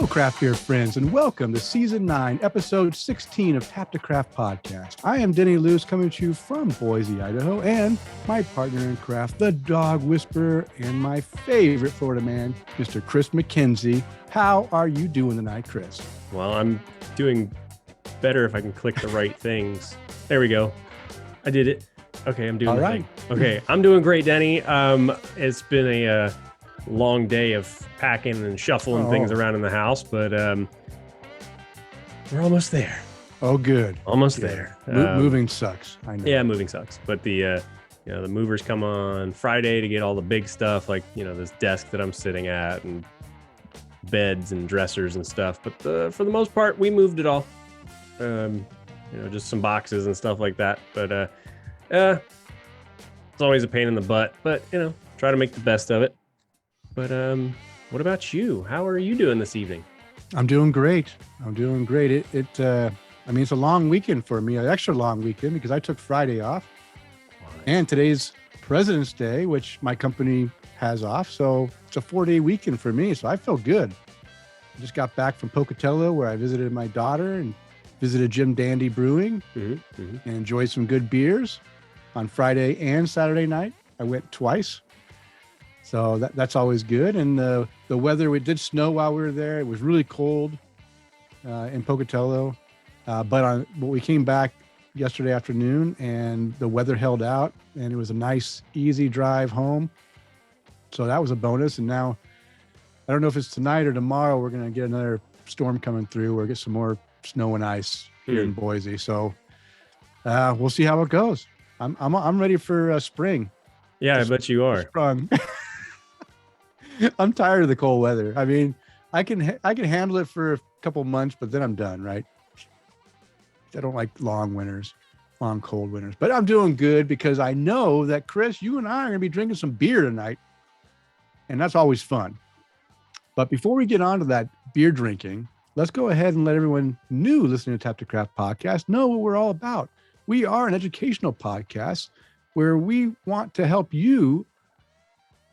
Hello, craft beer friends, and welcome to Season 9, Episode 16 of Tap to Craft Podcast. I am Denny Luce, coming to you from Boise, Idaho, and my partner in craft, the dog whisperer, and my favorite Florida man, Mr. Kris McKenzie. How are you doing tonight, Kris? Well, I'm doing better if I can click the right things. There we go. I did it. Okay, I'm doing the thing. Okay, I'm doing great, Denny. It's been a long day of packing and shuffling things around in the house, but we're almost there. Oh, good. Almost there. Moving sucks. I know. Yeah, moving sucks. But the the movers come on Friday to get all the big stuff, like this desk that I'm sitting at and beds and dressers and stuff. But for the most part, we moved it all. Just some boxes and stuff like that. But it's always a pain in the butt. But try to make the best of it. But what about you? How are you doing this evening? I'm doing great. It's a long weekend for me, an extra long weekend because I took Friday off. And today's President's Day, which my company has off. So it's a 4-day weekend for me. So I feel good. I just got back from Pocatello where I visited my daughter and visited Jim Dandy Brewing and enjoyed some good beers on Friday and Saturday night. I went twice. So that's always good. And the weather, it did snow while we were there. It was really cold in Pocatello. But we came back yesterday afternoon and the weather held out and it was a nice, easy drive home. So that was a bonus. And now, I don't know if it's tonight or tomorrow, we're going to get another storm coming through or get some more snow and ice here in Boise. So we'll see how it goes. I'm ready for spring. Yeah, I bet you are. Sprung. I'm tired of the cold weather. I mean, I can handle it for a couple months, but then I'm done, right? I don't like long cold winters. But I'm doing good because I know that, Kris, you and I are going to be drinking some beer tonight. And that's always fun. But before we get on to that beer drinking, let's go ahead and let everyone new listening to Tap to Craft Podcast know what we're all about. We are an educational podcast where we want to help you,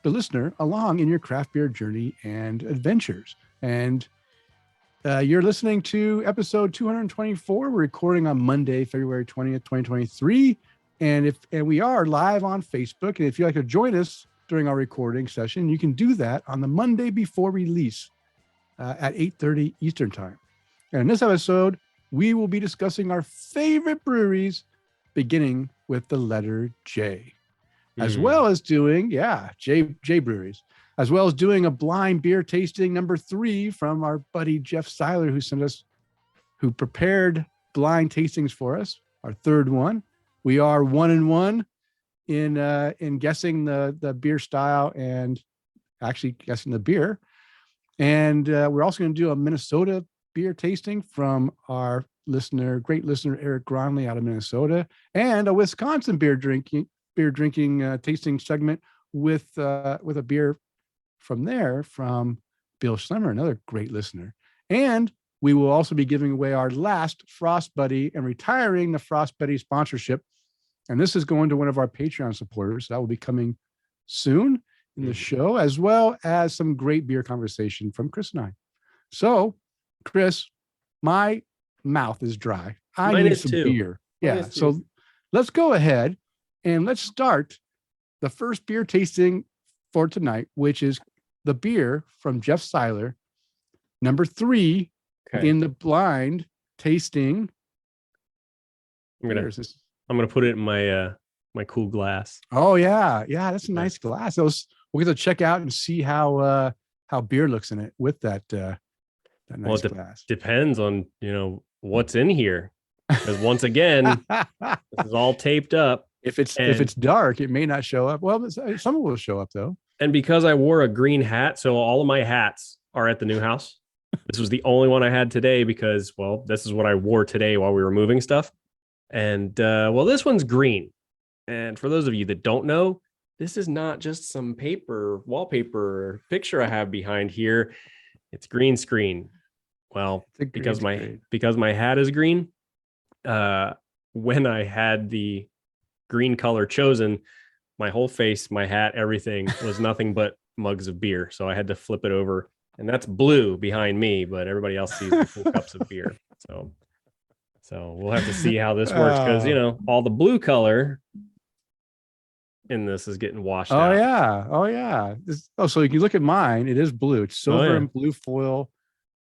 the listener, along in your craft beer journey and adventures. And you're listening to episode 224. We're recording on Monday, February 20th, 2023. And we are live on Facebook. And if you'd like to join us during our recording session, you can do that on the Monday before release at 8:30 Eastern time. And in this episode, we will be discussing our favorite breweries, beginning with the letter J. As well as doing, J Breweries, as well as doing a blind beer tasting number 3 from our buddy Jeff Seiler, who prepared blind tastings for us, our third one. We are 1-1 in guessing the beer style and actually guessing the beer. And we're also going to do a Minnesota beer tasting from our great listener, Eric Gronley out of Minnesota, and a Wisconsin beer drinking tasting segment with a beer from Bill Schlemmer, another great listener. And we will also be giving away our last FrostBuddy and retiring the FrostBuddy sponsorship. And this is going to one of our Patreon supporters. That will be coming soon in the show, as well as some great beer conversation from Kris and I. So, Kris, my mouth is dry. I need some beer. Yeah. So let's go ahead and let's start the first beer tasting for tonight, which is the beer from Jeff Seiler, number 3 in the blind tasting. I'm gonna put it in my my cool glass. Oh yeah, that's a nice glass. We'll get to check out and see how beer looks in it with that nice glass. Depends on what's in here, because once again, this is all taped up. If it's dark, it may not show up. Well, some will show up though. And because I wore a green hat, so all of my hats are at the new house. This was the only one I had today because, well, this is what I wore today while we were moving stuff. And this one's green. And for those of you that don't know, this is not just some wallpaper picture I have behind here. It's green screen. Well, because my hat is green, when I had the green color chosen, my whole face, my hat, everything was nothing but mugs of beer. So I had to flip it over And that's blue behind me, but everybody else sees the full cups of beer. So we'll have to see how this works because all the blue color in this is getting washed out. Oh yeah. So you can look at mine. It is blue. It's silver and blue foil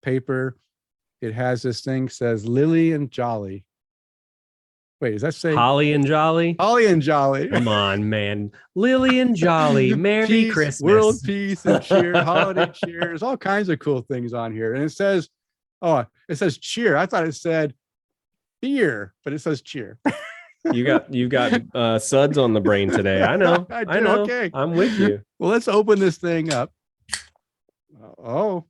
paper. It has this thing says Lily and Jolly. Wait, does that say Holly and Jolly? Holly and Jolly. Come on, man. Lily and Jolly. Merry peace, Christmas. World peace and cheer. Holiday cheers. All kinds of cool things on here. And it says cheer. I thought it said beer, but it says cheer. You've got suds on the brain today. I know. I know. Okay. I'm with you. Well, let's open this thing up. Oh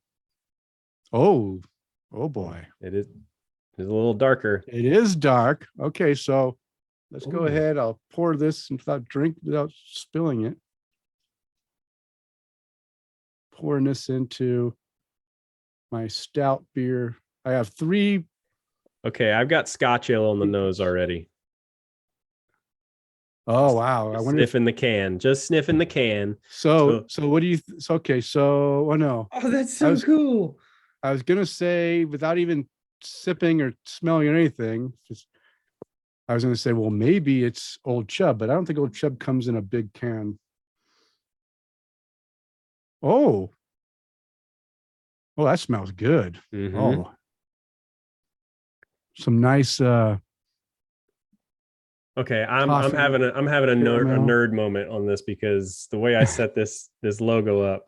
boy. It's a little darker. It is dark. Okay, so let's go ahead. I'll pour this without spilling it. Pouring this into my stout beer. I have 3. Okay, I've got Scotch ale on the nose already. Oh wow! I wonder sniffing the can, just sniffing the can. So what do you? Oh no! Oh, that's so cool. I was gonna say without even sipping or smelling or anything. I was gonna say, well, maybe it's Old Chub, but I don't think Old Chub comes in a big can. Oh, that smells good. Mm-hmm. Oh, some nice. Okay, I'm having a nerd moment on this because the way I set this logo up,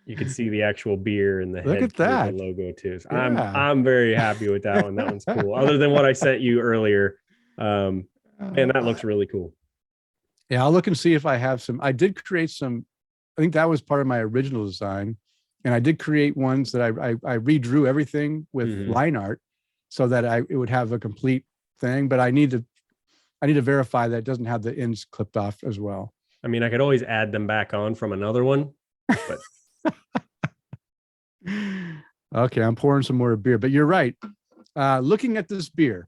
you can see the actual beer and the Look at that logo too. So yeah. I'm very happy with that one. That one's cool. Other than what I sent you earlier, and that looks really cool. Yeah, I'll look and see if I have some. I did create some. I think that was part of my original design, and I did create ones that I redrew everything with line art so that it would have a complete thing, but I need to verify that it doesn't have the ends clipped off as well. I mean, I could always add them back on from another one, but okay, I'm pouring some more beer, but you're right. Looking at this beer,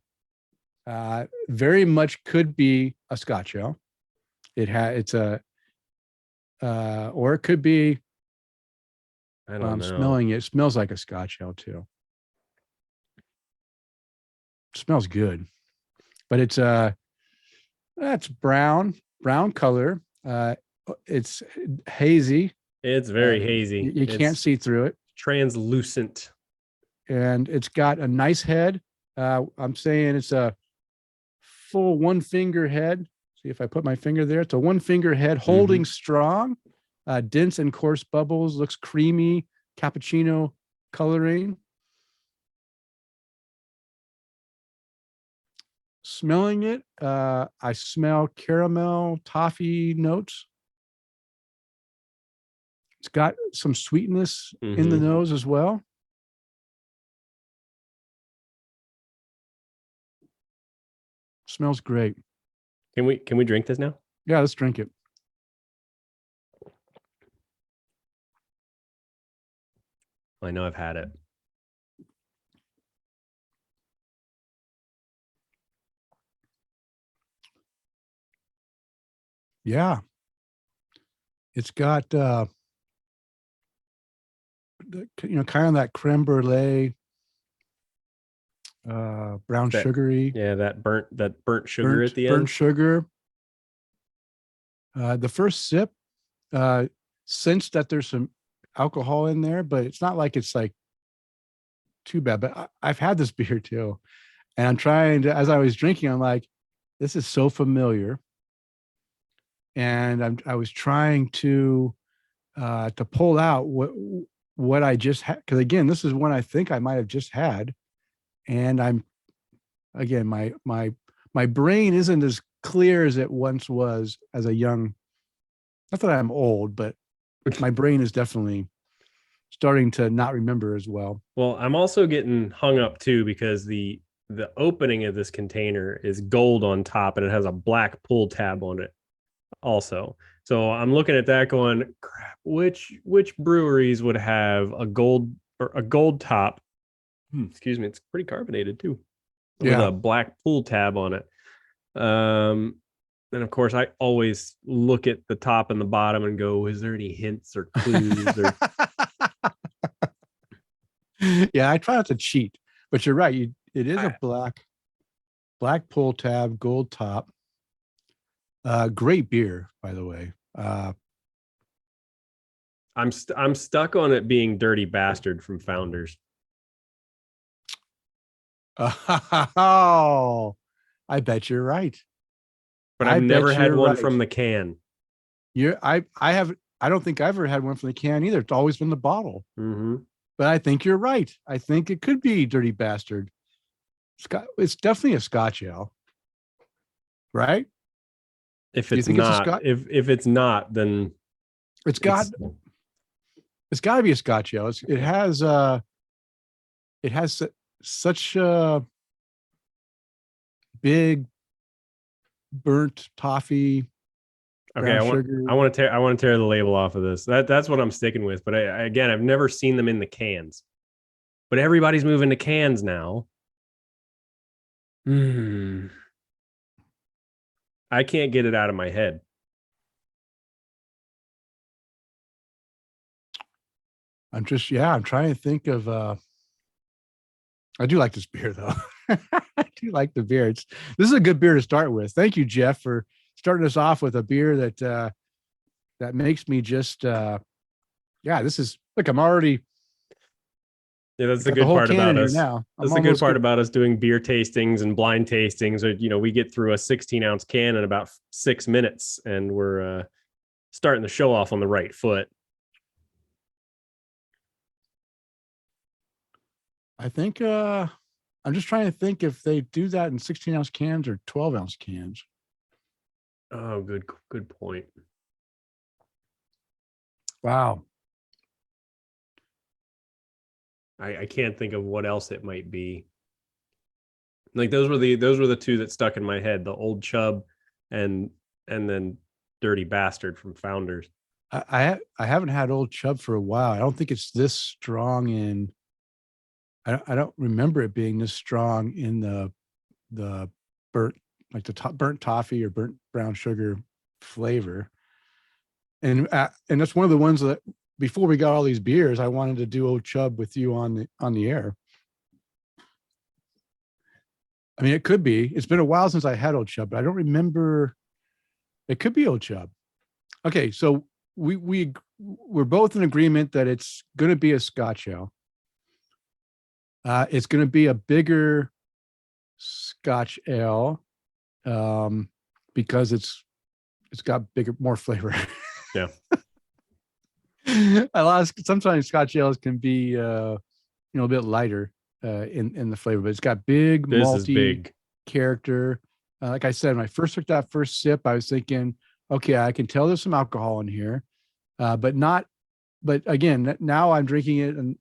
very much could be a Scotch ale. Or it could be. I don't know. Smelling it smells like a Scotch ale too. It smells good. But it's that's brown color. It's hazy. It's very hazy. You can't see through it. Translucent. And it's got a nice head. I'm saying it's a full 1 finger head. See if I put my finger there. It's a 1 finger head holding strong. Dense and coarse bubbles. Looks creamy. Cappuccino coloring. Smelling it, I smell caramel toffee notes. It's got some sweetness in the nose as well. Smells great. Can we drink this now? Yeah, let's drink it. I know I've had it. Yeah. It's got kind of that creme brulee, brown sugary. Yeah, that burnt sugar at the end. Burnt sugar. The first sip, sensed that there's some alcohol in there, but it's not like it's like too bad. But I've had this beer too. And I'm trying to, as I was drinking, I'm like, this is so familiar. And I was trying to pull out what I just had, because again, this is one I think I might have just had, and my brain isn't as clear as it once was as a young. Not that I'm old, but my brain is definitely starting to not remember as well. Well, I'm also getting hung up too because the opening of this container is gold on top and it has a black pull tab on it also. So I'm looking at that going, crap, which breweries would have a gold top? Excuse me, it's pretty carbonated too. With a black pull tab on it. And of course, I always look at the top and the bottom and go, is there any hints or clues or Yeah, I try not to cheat, but you're right. It is a black pull tab, gold top. Great beer, by the way. I'm stuck on it being Dirty Bastard from Founders. Oh, I bet you're right. But I've never had one from the can. I don't think I've ever had one from the can either. It's always been the bottle. Mm-hmm. But I think you're right. I think it could be Dirty Bastard. It's definitely a Scotch ale, right? If it's not, if it's not, then it's got to be a Scotch ale. It has such a big burnt toffee. Okay, I want to tear the label off of this. That's what I'm sticking with. But again, I've never seen them in the cans. But everybody's moving to cans now. I can't get it out of my head. I'm trying to think of I do like this beer though. I do like the beer. This is a good beer to start with. Thank you, Jeff, for starting us off with a beer that makes me just this is look, I'm already that's the good part about us now. That's the good part about us doing beer tastings and blind tastings. Or, we get through a 16-ounce can in about 6 minutes, and we're starting the show off on the right foot. I think I'm just trying to think if they do that in 16-ounce cans or 12-ounce cans. Oh, good point. Wow. I can't think of what else it might be. Like those were the two that stuck in my head: the Old Chub, and then Dirty Bastard from Founders. I haven't had Old Chub for a while. I don't think it's this strong in. I don't remember it being this strong in the burnt, like the burnt toffee or burnt brown sugar flavor. And that's one of the ones that before we got all these beers, I wanted to do Old Chub with you on the air. I mean, it could be. It's been a while since I had Old Chub, but I don't remember. It could be Old Chub. Okay, so we're both in agreement that it's going to be a Scotch ale. It's going to be a bigger Scotch ale because it's got more flavor. Yeah. Sometimes Scotch ales can be a bit lighter in the flavor, but it's got big malty character. Like I said, when I first took that first sip, I was thinking, okay, I can tell there's some alcohol in here, but again, now I'm drinking it and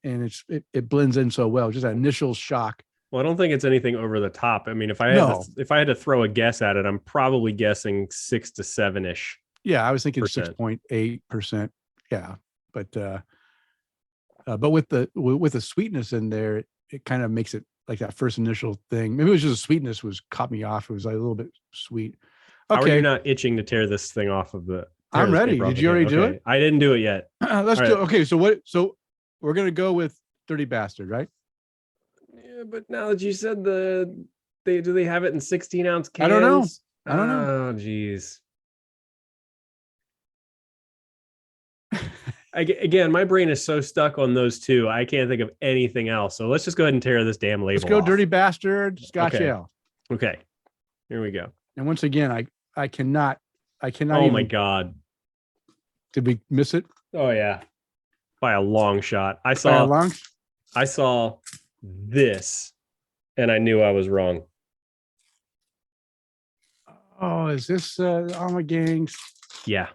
it blends in so well. Just that initial shock. Well, I don't think it's anything over the top. I mean, if I had to throw a guess at it, I'm probably guessing 6 to 7-ish. Yeah, I was thinking 6.8%. Yeah, but with the sweetness in there, it kind of makes it like that first initial thing. Maybe it was just the sweetness caught me off. It was like a little bit sweet. Okay. How are you not itching to tear this thing off of the? I'm ready. Did you already do it? I didn't do it yet. Let's do. Okay, so So we're gonna go with Dirty Bastard, right? Yeah, but now that you said do they have it in 16-ounce cans? I don't know. Oh, geez. Again, my brain is so stuck on those two. I can't think of anything else. So let's just go ahead and tear this damn label. Let's go off. Dirty Bastard Scotch ale. Okay. Here we go. And once again, I cannot. Oh my God. Did we miss it? Oh yeah. By a long shot. I saw this and I knew I was wrong. Oh, is this Ommegang's? Yeah.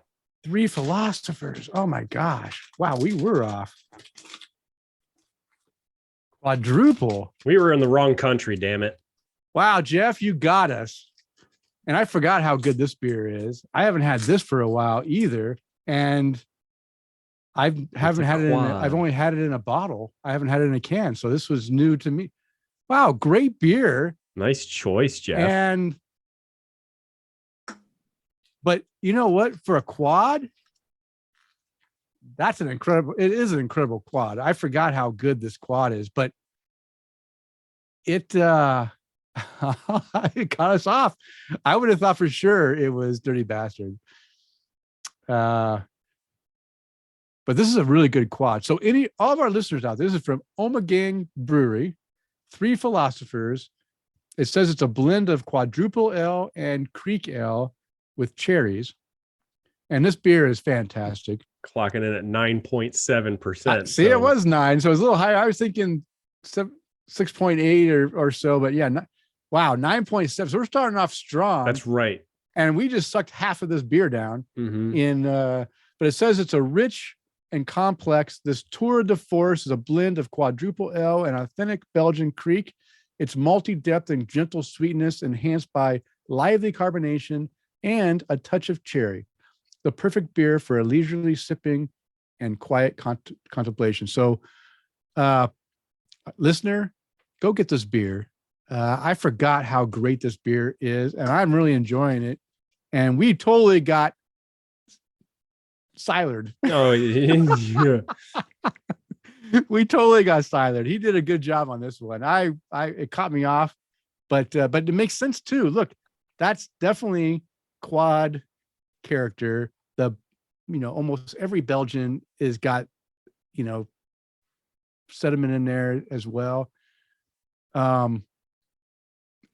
3 Philosophers. Oh my gosh. Wow, we were off. Quadruple. We were in the wrong country, damn it. Wow, Jeff, you got us. And I forgot how good this beer is. I haven't had this for a while either. And I've only had it in a bottle. I haven't had it in a can. So this was new to me. Wow, great beer. Nice choice, Jeff. But you know what? For a quad, That's it is an incredible quad. I forgot how good this quad is, but it it caught us off. I would have thought for sure it was Dirty Bastard. But this is a really good quad. So all of our listeners out there, this is from Ommegang Brewery, 3 Philosophers. It says it's a blend of quadruple ale and creek ale with cherries. And this beer is fantastic. Clocking in at 9.7%. See, it was 9, so it was a little higher. I was thinking 6.8 or so, but yeah, wow, 9.7. So we're starting off strong. That's right. And we just sucked half of this beer down but it says it's a rich and complex. This tour de force is a blend of quadruple ale and authentic Belgian creek. It's multi-depth and gentle sweetness enhanced by lively carbonation and a touch of cherry. The perfect beer for a leisurely sipping and quiet contemplation. So, listener, go get this beer. I forgot how great this beer is, and I'm really enjoying it. And we totally got silered. Oh, yeah. We totally got silered. He did a good job on this one. It caught me off, but it makes sense too. Look, that's definitely quad character. Almost every Belgian is got, sediment in there as well.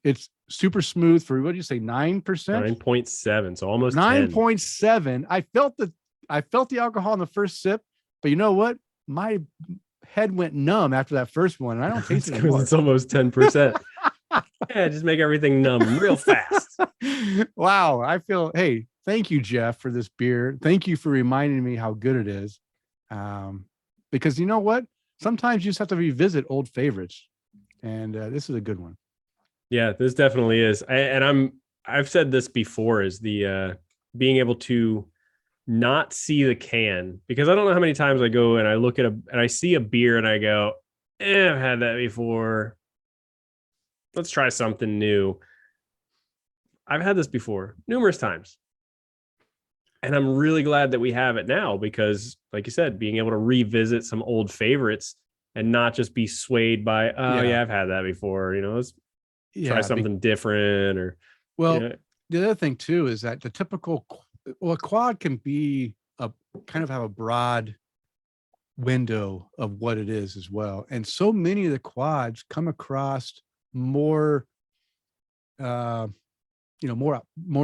It's super smooth for, what do you say, 9%? 9.7. So almost 9.7. I felt the alcohol in the first sip, but you know what? My head went numb after that first one, and I don't taste it anymore. It's almost 10%. Yeah, just make everything numb real fast. Wow. Hey, thank you, Jeff, for this beer. Thank you for reminding me how good it is. Because you know what? Sometimes you just have to revisit old favorites. And this is a good one. Yeah, this definitely is. I've said this before, is the being able to not see the can, because I don't know how many times I go and I look at and I see a beer and I go, I've had that before. Let's try something new. I've had this before numerous times. And I'm really glad that we have it now, because like you said, being able to revisit some old favorites and not just be swayed by, I've had that before. Let's try something different. Or the other thing too is that the typical a quad can be have a broad window of what it is as well. And so many of the quads come across more more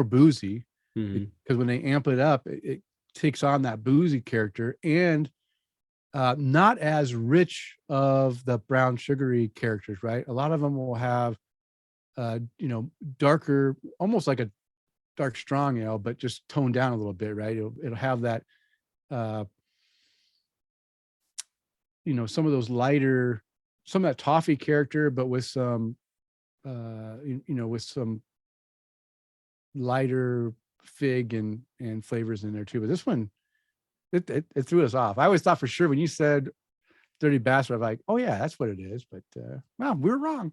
boozy, because when they amp it up, it takes on that boozy character, and not as rich of the brown sugary characters, right? A lot of them will have darker, almost like a dark strong ale, but just toned down a little bit, right? It'll have that some of those lighter, some of that toffee character, but with some with some lighter fig and flavors in there too. But this one, it threw us off. I always thought for sure when you said Dirty Bastard, I'm like, oh yeah, that's what it is. But wow, we're wrong.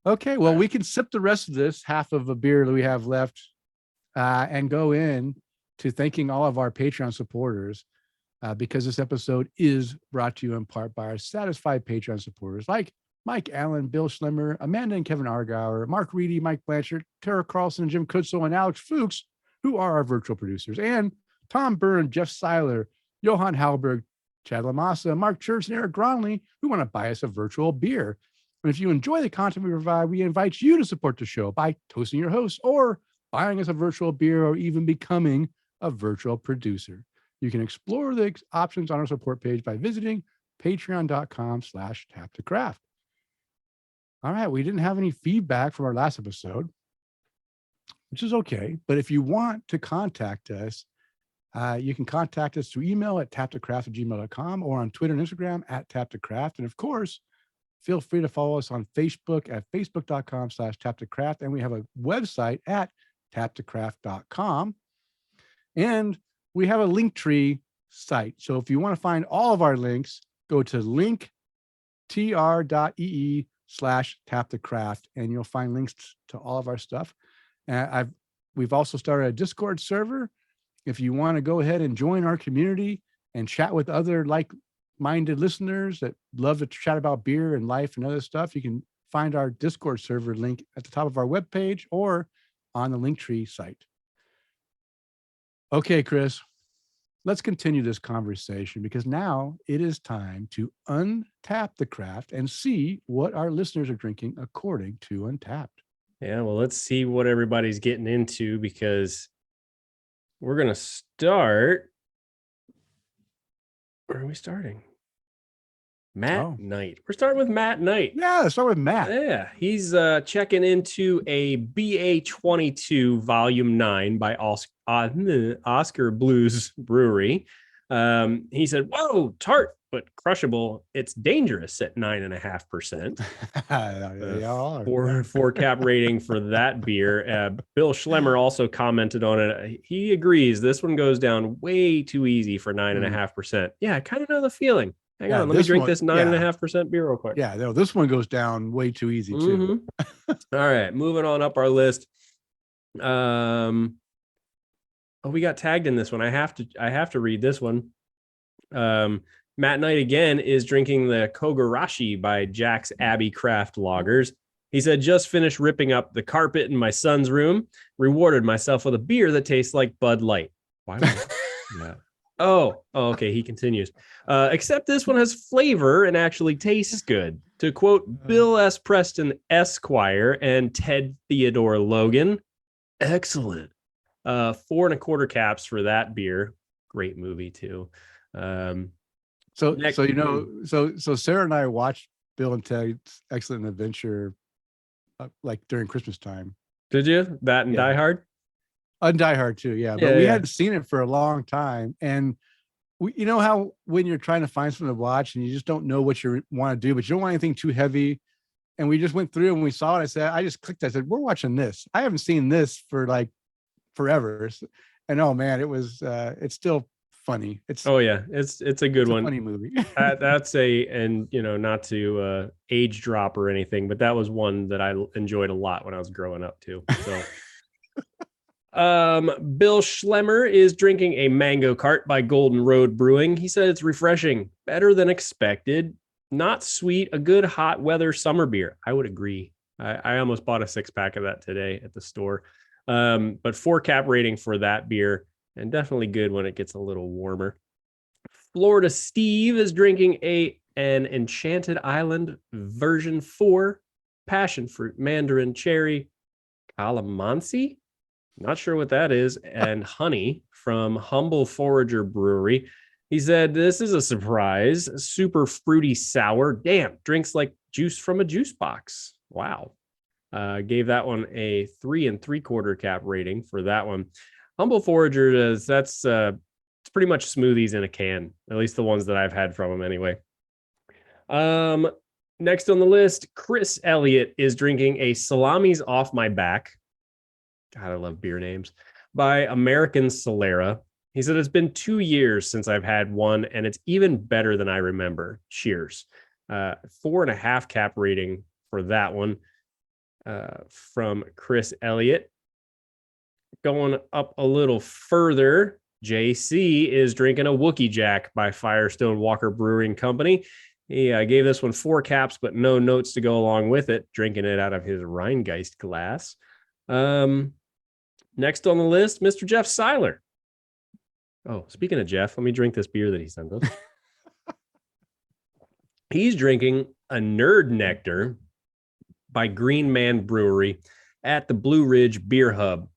Okay, well, we can sip the rest of this half of a beer that we have left and go in to thanking all of our Patreon supporters, because this episode is brought to you in part by our satisfied Patreon supporters like Mike Allen, Bill Schlemmer, Amanda and Kevin Argauer, Mark Reedy, Mike Blanchard, Tara Carlson, Jim Kutzel, and Alex Fuchs, who are our virtual producers, and Tom Byrne, Jeff Seiler, Johan Halberg, Chad Lamassa, Mark Church, and Eric Gronley, who want to buy us a virtual beer. And if you enjoy the content we provide, we invite you to support the show by toasting your host or buying us a virtual beer, or even becoming a virtual producer. You can explore the options on our support page by visiting patreon.com/taptocraft. All right. We didn't have any feedback from our last episode, which is okay. But if you want to contact us, you can contact us through email at taptocraft@gmail.com, or on Twitter and Instagram at taptocraft. And of course, feel free to follow us on Facebook at facebook.com/taptocraft. And we have a website at taptocraft.com. And we have a Linktree site. So if you want to find all of our links, go to linktr.ee/taptocraft, and you'll find links to all of our stuff. We've also started a Discord server, if you want to go ahead and join our community and chat with other like-minded listeners that love to chat about beer and life and other stuff, you can find our Discord server link at the top of our webpage or on the Linktree site. Okay, Kris, let's continue this conversation because now it is time to untap the craft and see what our listeners are drinking according to Untapped. Yeah, well, let's see what everybody's getting into because we're going to start. Where are we starting? Matt Knight. We're starting with Matt Knight. Yeah, let's start with Matt. Yeah, he's checking into a BA22 Volume 9 by Oscar Blues Brewery. He said, whoa, tart, but crushable. It's dangerous at 9.5%. Four cap rating for that beer. Bill Schlemmer also commented on it. He agrees. This one goes down way too easy for 9.5%. Yeah, I kind of know the feeling. Hang on, let me drink this 9.5% beer real quick. Yeah, no, this one goes down way too easy too. All right, moving on up our list. We got tagged in this one. I have to read this one. Matt Knight again is drinking the Kogarashi by Jack's Abbey Craft Lagers. He said, just finished ripping up the carpet in my son's room. Rewarded myself with a beer that tastes like Bud Light. Why would yeah. Oh, okay. He continues. Except this one has flavor and actually tastes good. To quote Bill S. Preston Esquire and Ted Theodore Logan, excellent. 4.25 caps for that beer. Great movie too. So Sarah and I watched Bill and Ted's Excellent Adventure like during Christmas time. Did you? That and Die Hard? And Die Hard too, yeah. But we hadn't seen it for a long time. And you know how when you're trying to find something to watch and you just don't know what you want to do, but you don't want anything too heavy. And we just went through and we saw it. I just clicked. I said, we're watching this. I haven't seen this for like forever. And oh man, it's still funny. It's a good one. Funny movie. Not to age drop or anything, but that was one that I enjoyed a lot when I was growing up too. So Bill Schlemmer is drinking a Mango Cart by Golden Road Brewing. He said it's refreshing, better than expected, not sweet, a good hot weather summer beer. I would agree. I almost bought a 6-pack of that today at the store. But 4 cap rating for that beer, and definitely good when it gets a little warmer. Florida Steve is drinking an Enchanted Island version 4 passion fruit, mandarin, cherry, calamansi. Not sure what that is. And honey from Humble Forager Brewery. He said, this is a surprise. Super fruity sour. Damn, drinks like juice from a juice box. Wow. Gave that one a 3.75 cap rating for that one. Humble Forager it's pretty much smoothies in a can. At least the ones that I've had from them anyway. Next on the list, Chris Elliott is drinking a Salamis Off My Back. God, I love beer names. By American Solera. He said, it's been 2 years since I've had one, and it's even better than I remember. Cheers. 4.5 cap rating for that one from Chris Elliott. Going up a little further, JC is drinking a Wookie Jack by Firestone Walker Brewing Company. He gave this one 4 caps, but no notes to go along with it. Drinking it out of his Rheingeist glass. Next on the list, Mr. Jeff Seiler. Oh, speaking of Jeff, let me drink this beer that he sent us. He's drinking a Nerd Nectar by Green Man Brewery at the Blue Ridge Beer Hub.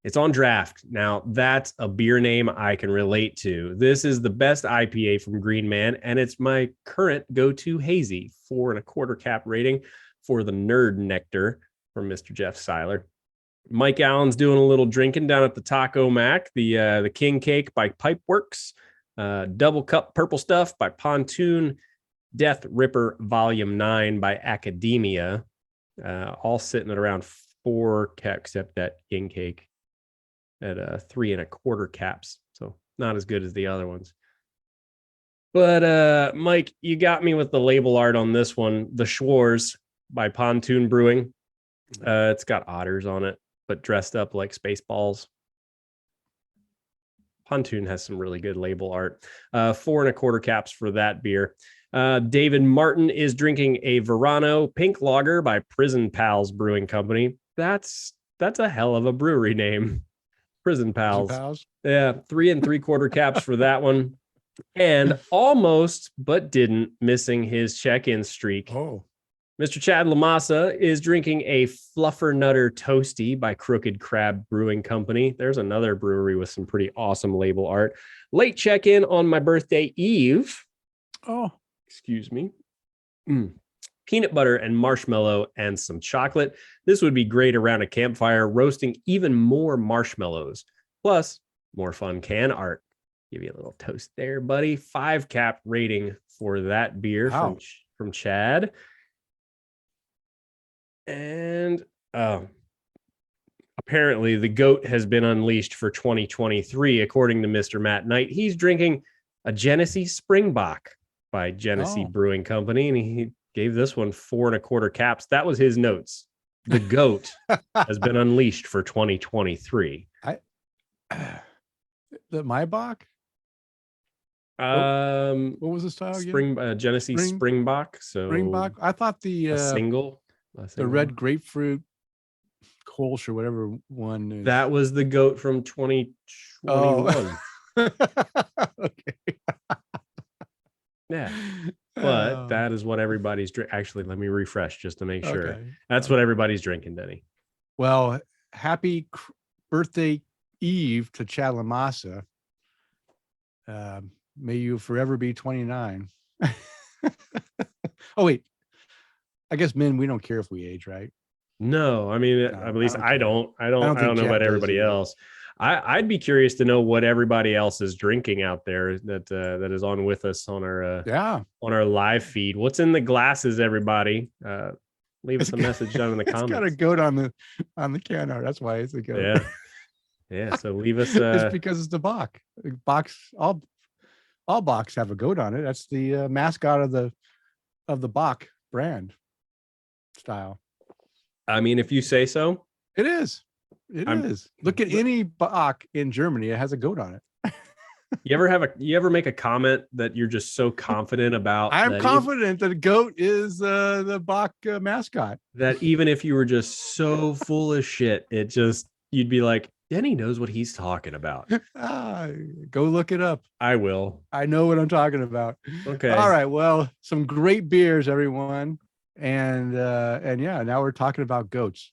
It's on draft. Now, that's a beer name I can relate to. This is the best IPA from Green Man, and it's my current go-to hazy. 4.25 cap rating for the Nerd Nectar from Mr. Jeff Seiler. Mike Allen's doing a little drinking down at the Taco Mac, the King Cake by Pipeworks, Double Cup Purple Stuff by Pontoon, Death Ripper Volume 9 by Academia, all sitting at around 4 caps, except that King Cake at 3.25 caps. So not as good as the other ones. But Mike, you got me with the label art on this one, the Schwarz by Pontoon Brewing. It's got otters on it, but dressed up like Spaceballs. Pontoon has some really good label art. 4.25 caps for that beer. David Martin is drinking a Verano Pink Lager by Prison Pals Brewing Company. That's a hell of a brewery name. Prison Pals. Prison Pals? Yeah, 3.75 caps for that one. And almost, but didn't, missing his check-in streak. Oh. Mr. Chad Lamassa is drinking a Fluffer Nutter Toasty by Crooked Crab Brewing Company. There's another brewery with some pretty awesome label art. Late check-in on my birthday eve. Oh. Excuse me. Peanut butter and marshmallow and some chocolate. This would be great around a campfire, roasting even more marshmallows. Plus, more fun can art. Give you a little toast there, buddy. 5 cap rating for that beer from Chad. And apparently the goat has been unleashed for 2023, according to Mr. Matt Knight. He's drinking a Genesee Springbok by Genesee Brewing Company, and he gave this one 4.25 caps. That was his notes. The goat has been unleashed for 2023. The Maibach? What was the style again? Genesee Springbok. So Springbok. I thought the single. The red grapefruit Kolsch or whatever one is. That was the goat from 2021. Okay. Yeah. But that is what everybody's drinking. Actually, let me refresh just to make sure. Okay. That's what everybody's drinking, Denny. Well, happy birthday eve to Chad Lamassa. May you forever be 29. Oh, wait. I guess men, we don't care if we age, right? No, I mean, at least I don't know about everybody else. I'd be curious to know what everybody else is drinking out there that is on with us on our on our live feed. What's in the glasses, everybody? Leave us a message down in the comments. It's got a goat on the can art. That's why it's a goat. Yeah. So leave us. It's because it's the Bach. All Bachs have a goat on it. That's the mascot of the Bach brand style. I mean, if you say so. It is. It is. Look at any Bach in Germany. It has a goat on it. You ever make a comment that you're just so confident about? I'm confident that a goat is the Bach mascot. That even if you were just so full of shit, you'd be like, Denny knows what he's talking about. Go look it up. I will. I know what I'm talking about. Okay. All right. Well, some great beers, everyone. And yeah, now we're talking about goats.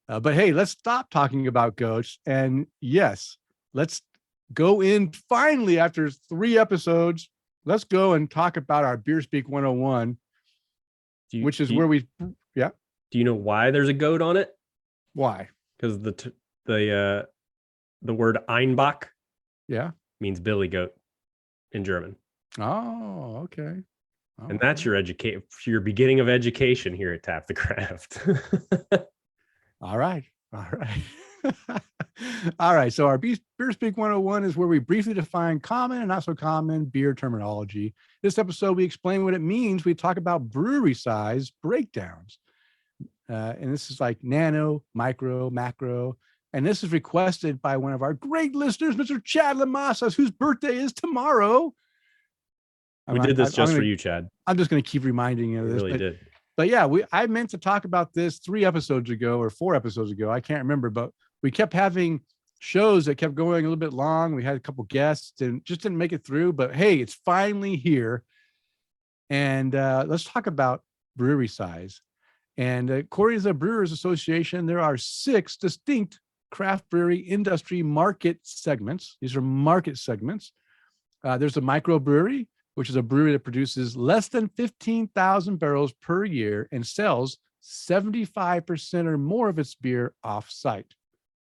But hey, let's stop talking about goats. And yes, let's go in finally after 3 episodes. Let's go and talk about our Beer Speak 101, which is where we. Yeah. Do you know why there's a goat on it? Why? Because the word Einbach means billy goat in German. Oh, okay. And that's your beginning of education here at Tap the Craft. All right. All right. So our Beer Speak 101 is where we briefly define common and not so common beer terminology. This episode, we explain what it means. We talk about brewery size breakdowns. And this is like nano, micro, macro. And this is requested by one of our great listeners, Mr. Chad Lamassa, whose birthday is tomorrow. We did this just for you, Chad. I'm just going to keep reminding you of this. Really did. But yeah, I meant to talk about this 3 episodes ago or 4 episodes ago. I can't remember, but we kept having shows that kept going a little bit long. We had a couple guests and just didn't make it through. But hey, it's finally here. And let's talk about brewery size. And according to the Brewers Association, there are 6 distinct craft brewery industry market segments. These are market segments. There's a microbrewery, which is a brewery that produces less than 15,000 barrels per year and sells 75% or more of its beer off-site.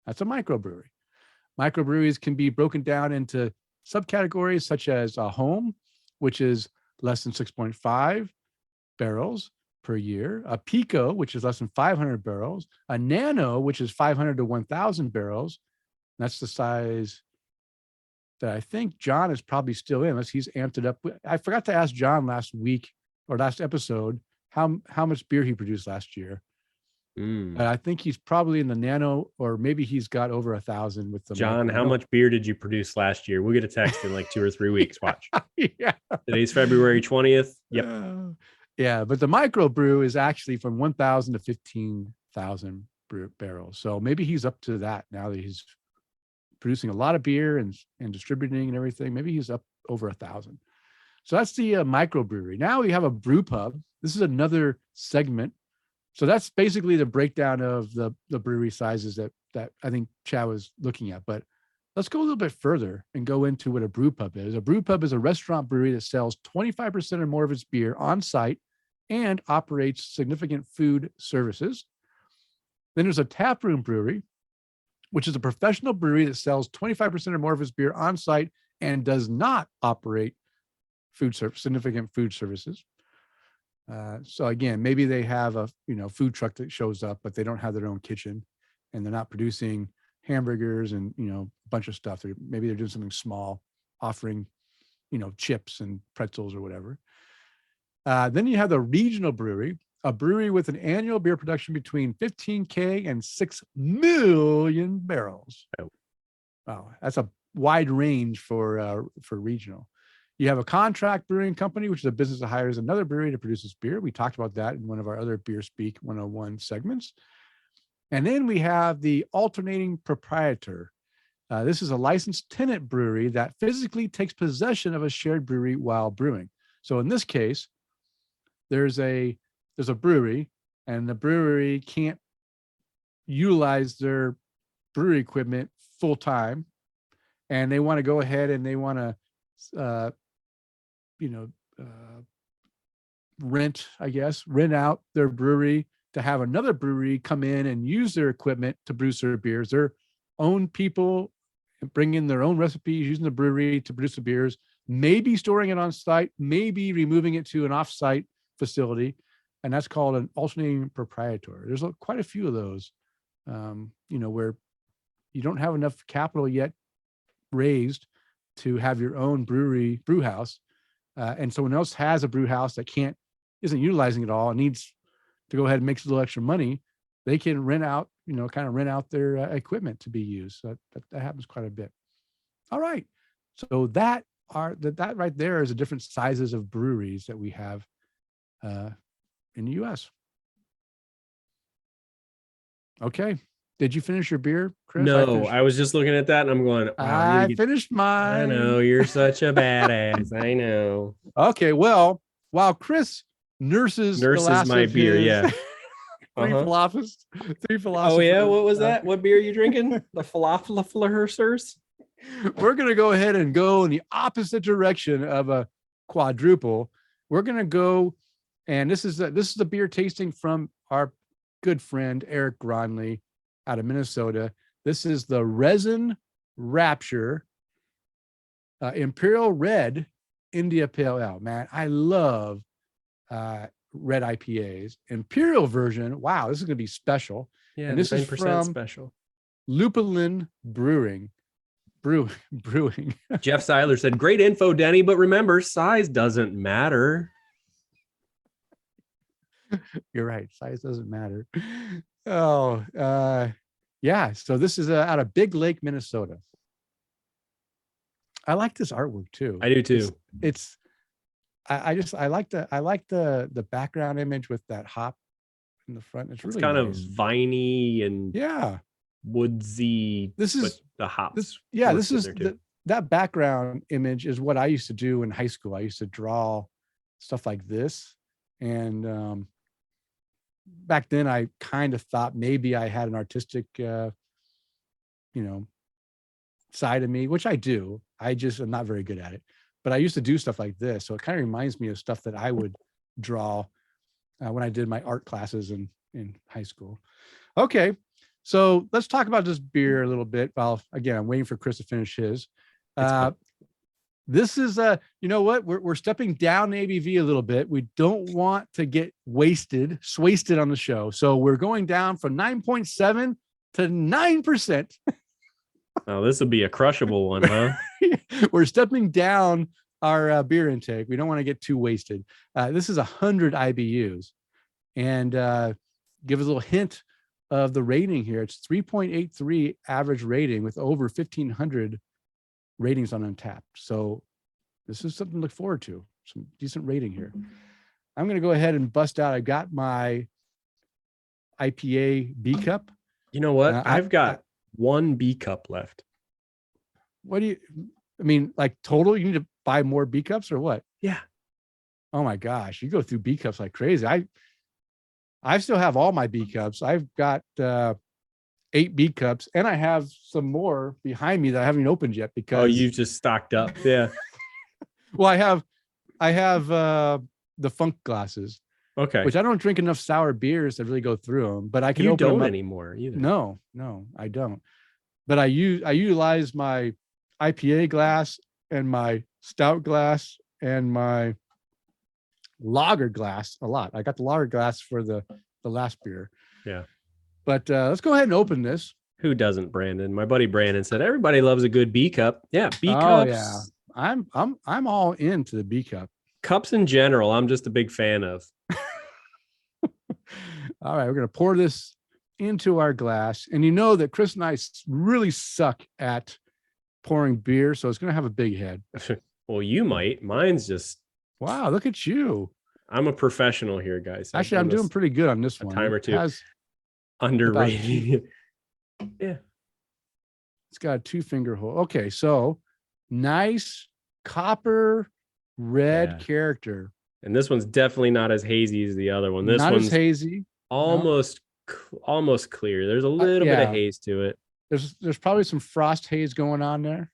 That's a microbrewery. Microbreweries can be broken down into subcategories such as a home, which is less than 6.5 barrels per year, a pico, which is less than 500 barrels, a nano, which is 500 to 1,000 barrels. That's the size that I think John is probably still in, unless he's amped it up. I forgot to ask John last week or last episode how much beer he produced last year. I think he's probably in the nano, or maybe he's got over 1,000 with the John, micro. how much beer did you produce last year? We'll get a text in like 2 or 3 weeks. Watch. Yeah. Today's February 20th. Yep. Yeah, but the micro brew is actually from 1,000 to 15,000 barrels. So maybe he's up to that now that he's producing a lot of beer and distributing and everything. Maybe he's up over 1,000. So that's the microbrewery. Now we have a brew pub. This is another segment. So that's basically the breakdown of the brewery sizes that I think Chad was looking at. But let's go a little bit further and go into what a brew pub is. A brew pub is a restaurant brewery that sells 25% or more of its beer on site and operates significant food services. Then there's a taproom brewery, which is a professional brewery that sells 25% or more of its beer on site and does not operate significant food services. So again, maybe they have a food truck that shows up, but they don't have their own kitchen, and they're not producing hamburgers and a bunch of stuff. Maybe they're doing something small, offering chips and pretzels or whatever. Then you have the regional brewery, a brewery with an annual beer production between 15K and 6 million barrels. Oh. Wow, that's a wide range for regional. You have a contract brewing company, which is a business that hires another brewery to produce its beer. We talked about that in one of our other Beer Speak 101 segments. And then we have the alternating proprietor. This is a licensed tenant brewery that physically takes possession of a shared brewery while brewing. So in this case, there's a brewery, and the brewery can't utilize their brewery equipment full time, and they want to go ahead and they want to rent out their brewery to have another brewery come in and use their equipment to produce their beers. Their own people bring in their own recipes, using the brewery to produce the beers, maybe storing it on site, maybe removing it to an off-site facility. And that's called an alternating proprietor. There's quite a few of those, where you don't have enough capital yet raised to have your own brew house. And someone else has a brew house that isn't utilizing it all and needs to go ahead and make a little extra money. They can rent out their equipment to be used. So that happens quite a bit. All right. So that right there is the different sizes of breweries that we have in the US. Okay. Did you finish your beer, Kris? No, I was just looking at that and I'm going, wow, I finished mine. I know, you're such a badass. I know. Okay, well, while Kris nurses my beer, yeah. Three philosophers. Oh yeah, what was that? What beer are you drinking? The Philosophers? We're gonna go ahead and go in the opposite direction of a quadruple. We're gonna go, and this is the beer tasting from our good friend Eric Gronley out of Minnesota. This is the Resin Rapture Imperial Red India Pale Ale. Man, I love red IPAs. Imperial version. Wow, this is going to be special. Yeah, and this is from special. Lupulin Brewing. Jeff Seiler said, "Great info, Denny, but remember, size doesn't matter." You're right. Size doesn't matter. Oh, yeah. So this is out of Big Lake, Minnesota. I like this artwork too. I do too. I like the background image with that hop in the front. It's really kind nice. Of viney and woodsy. This is the hop. This is that background image is what I used to do in high school. I used to draw stuff like this, and back then I kind of thought maybe I had an artistic side of me, which I do. I just am not very good at it, but I used to do stuff like this. So it kind of reminds me of stuff that I would draw when I did my art classes in high school. Okay. So let's talk about this beer a little bit. Well, again, I'm waiting for Kris to finish his. This is you know what? We're stepping down ABV a little bit. We don't want to get wasted on the show. So we're going down from 9.7 to 9%. Oh, this would be a crushable one, huh? We're stepping down our beer intake. We don't want to get too wasted. This is 100 IBUs. And give a little hint of the rating here. It's 3.83 average rating with over 1,500 ratings on Untapped. So this is something to look forward to. Some decent rating here. I'm going to go ahead and bust out. I've got my IPA B cup. You know what? I've got one B cup left. What do you, I mean, like total, you need to buy more B cups or what? Yeah. Oh my gosh. You go through B cups like crazy. I still have all my B cups. I've got 8 B cups, and I have some more behind me that I haven't opened yet because you've just stocked up. Yeah. Well, I have the Funk glasses. Okay. Which I don't drink enough sour beers to really go through them, but I can you open don't them up. Anymore either. No, I don't. But I utilize my IPA glass and my stout glass and my lager glass a lot. I got the lager glass for the last beer. Yeah. But let's go ahead and open this. Who doesn't, Brandon? My buddy Brandon said everybody loves a good B cup. Yeah, B cups. Oh yeah. I'm all into the B cup. Cups in general, I'm just a big fan of. All right, we're going to pour this into our glass. And you know that Kris and I really suck at pouring beer, so it's going to have a big head. Well, you might. Mine's just... Wow, look at you. I'm a professional here, guys. Actually, I'm doing pretty good on this one. A time or two. Underrated. Yeah. It's got a 2-finger hole. Okay, so nice copper red character. And this one's definitely not as hazy as the other one. This not one's as hazy. Almost clear. There's a little bit of haze to it. There's probably some frost haze going on there.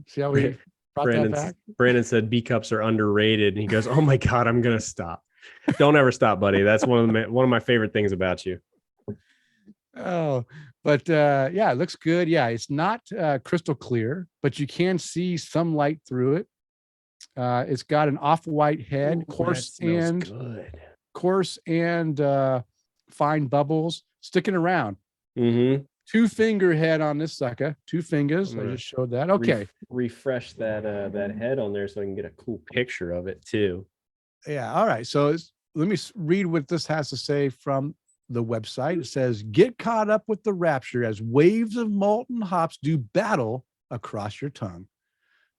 See how we brought that back? Brandon said B cups are underrated, and he goes, "Oh my God, I'm gonna stop." Don't ever stop, buddy. That's one of my favorite things about you. Oh, but yeah, it looks good. Yeah, it's not crystal clear, but you can see some light through it. It's got an off-white head, coarse and fine bubbles sticking around. Mm-hmm. 2-finger head on this sucker. 2 fingers. I just showed that. Okay. Refresh that head on there so I can get a cool picture of it too. Yeah. All right. So let me read what this has to say from the website. It says, "Get caught up with the Rapture as waves of molten hops do battle across your tongue.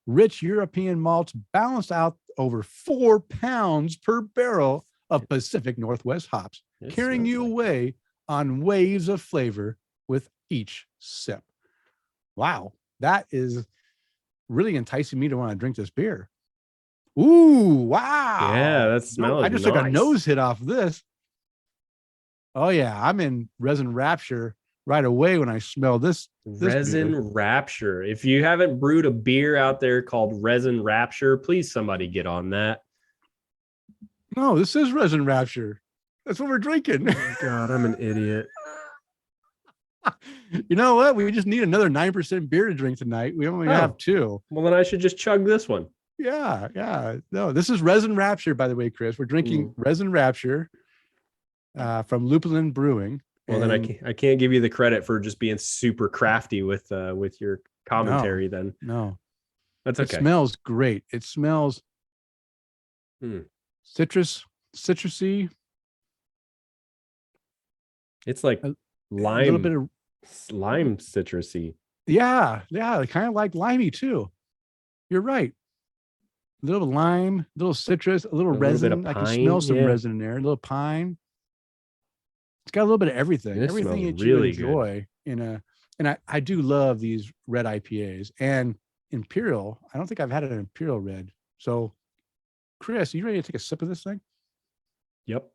Rich European malts balance out over 4 pounds per barrel of Pacific Northwest hops, carrying you away on waves of flavor with each sip." Wow, that is really enticing me to want to drink this beer. Ooh, wow. Yeah, that smells I just took a nose hit off this. Oh yeah, I'm in Resin Rapture right away when I smell this Resin beer. Rapture. If you haven't brewed a beer out there called Resin Rapture, please somebody get on that. No, this is Resin Rapture. That's what we're drinking. Oh God, I'm an idiot. You know what? We just need another 9% beer to drink tonight. We only have 2. Well, then I should just chug this one. Yeah. No, this is Resin Rapture, by the way, Kris. We're drinking Resin Rapture from Lupulin Brewing. Well, then I can't give you the credit for just being super crafty with your commentary. No, that's okay. It smells great. It smells citrusy. It's like lime, a little bit of lime citrusy. Yeah, kind of like limey too. You're right. A little lime, a little citrus, a little resin. I can smell some resin in there. A little pine. It's got a little bit of everything. Everything that you enjoy and I do love these red IPAs and Imperial. I don't think I've had an Imperial red. So, Kris, are you ready to take a sip of this thing? Yep.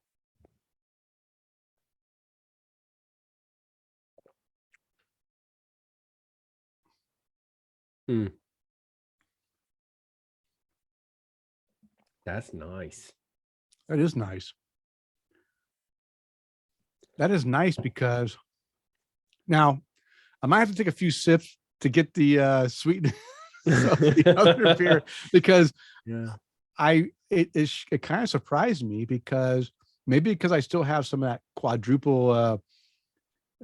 That's nice. That is nice. That is nice because now I might have to take a few sips to get the sweetness of the other beer because it kind of surprised me because I still have some of that quadruple